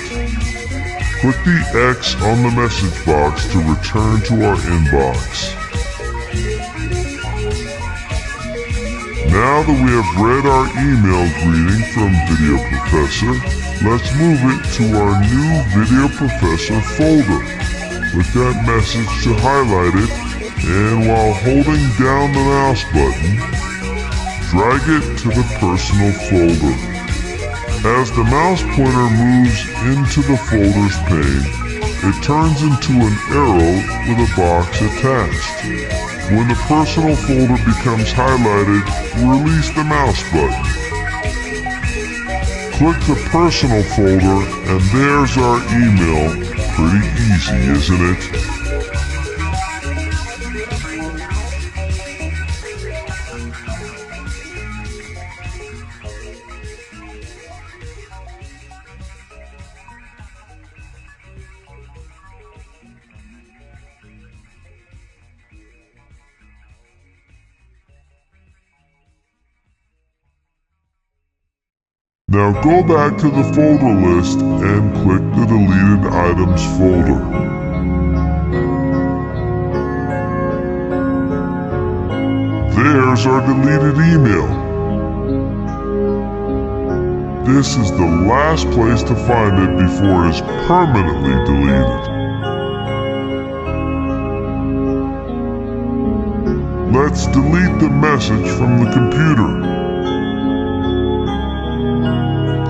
Click the X on the message box to return to our inbox. Now that we have read our email greeting from Video Professor, let's move it to our new Video Professor folder. Click that message to highlight it, and while holding down the mouse button, drag it to the personal folder. As the mouse pointer moves into the folder's pane, it turns into an arrow with a box attached. When the personal folder becomes highlighted, release the mouse button. Click the personal folder and there's our email. Pretty easy, isn't it? Now go back to the folder list and click the deleted items folder. There's our deleted email. This is the last place to find it before it is permanently deleted. Let's delete the message from the computer.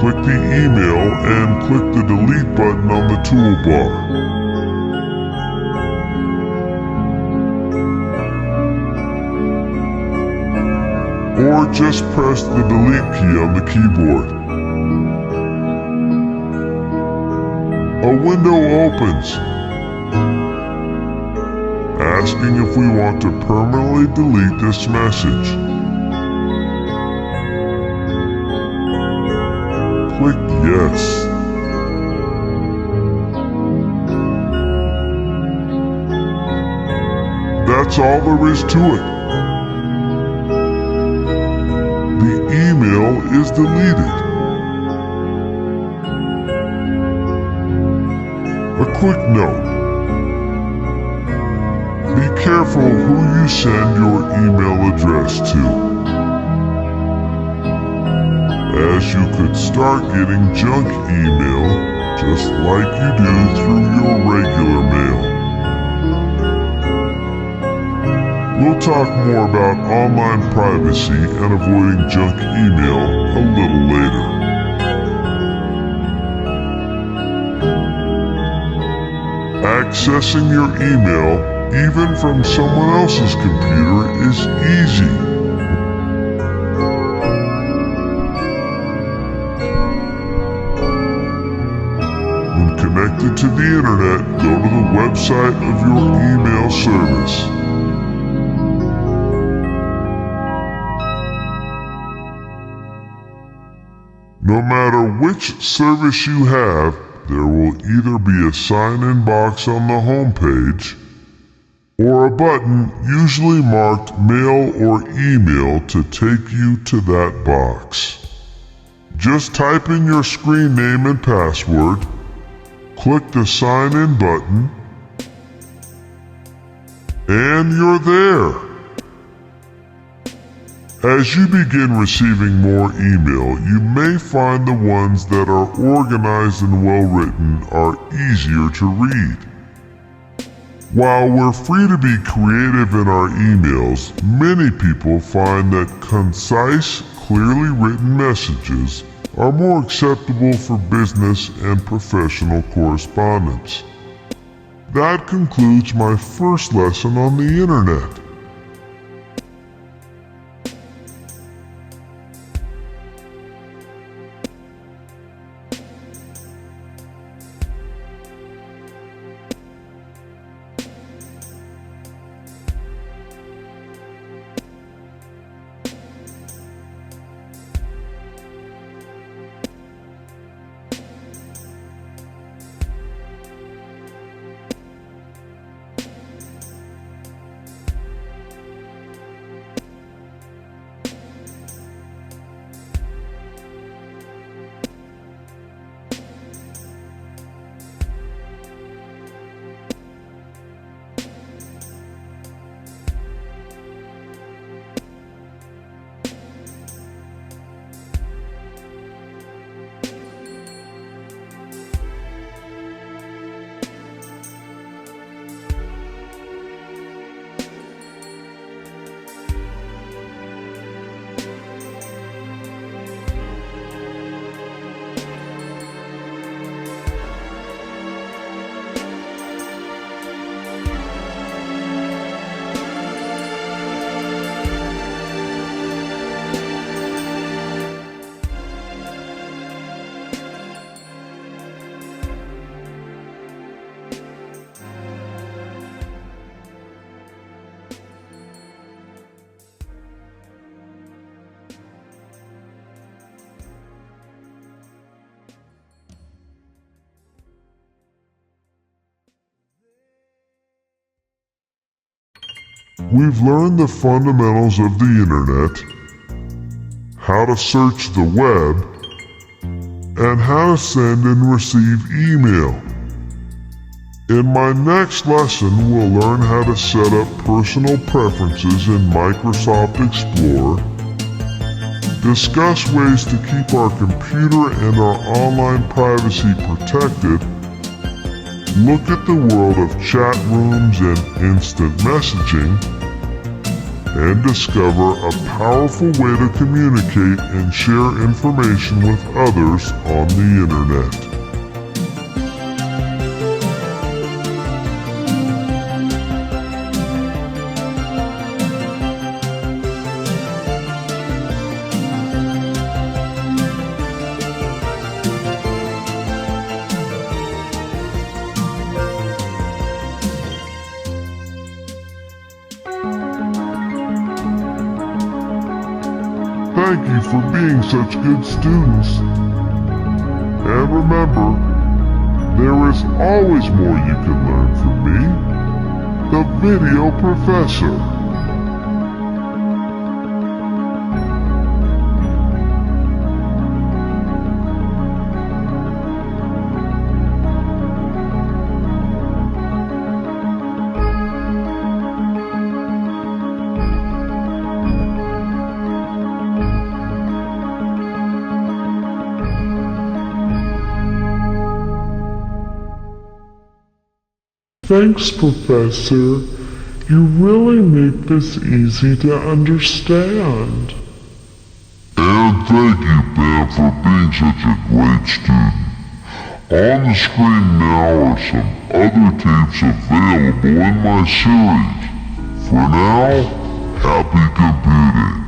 Click the email and click the delete button on the toolbar. Or just press the delete key on the keyboard. A window opens, asking if we want to permanently delete this message. Click yes. That's all there is to it. The email is deleted. A quick note. Be careful who you send your email address to, as you could start getting junk email just like you do through your regular mail. We'll talk more about online privacy and avoiding junk email a little later. Accessing your email, even from someone else's computer, is easy. Connected to the internet, go to the website of your email service. No matter which service you have, there will either be a sign-in box on the home page or a button usually marked mail or email to take you to that box. Just type in your screen name and password, click the sign-in button, and you're there. As you begin receiving more email, you may find the ones that are organized and well-written are easier to read. While we're free to be creative in our emails, many people find that concise, clearly written messages are more acceptable for business and professional correspondence. That concludes my first lesson on the internet. We've learned the fundamentals of the internet, how to search the web, and how to send and receive email. In my next lesson, we'll learn how to set up personal preferences in Microsoft Explorer, discuss ways to keep our computer and our online privacy protected, look at the world of chat rooms and instant messaging, and discover a powerful way to communicate and share information with others on the internet. Thank you for being such good students. And remember, there is always more you can learn from me, the Video Professor. Thanks, Professor. You really make this easy to understand. And thank you, Pam, for being such a great student. On the screen now are some other tapes available in my series. For now, happy computing.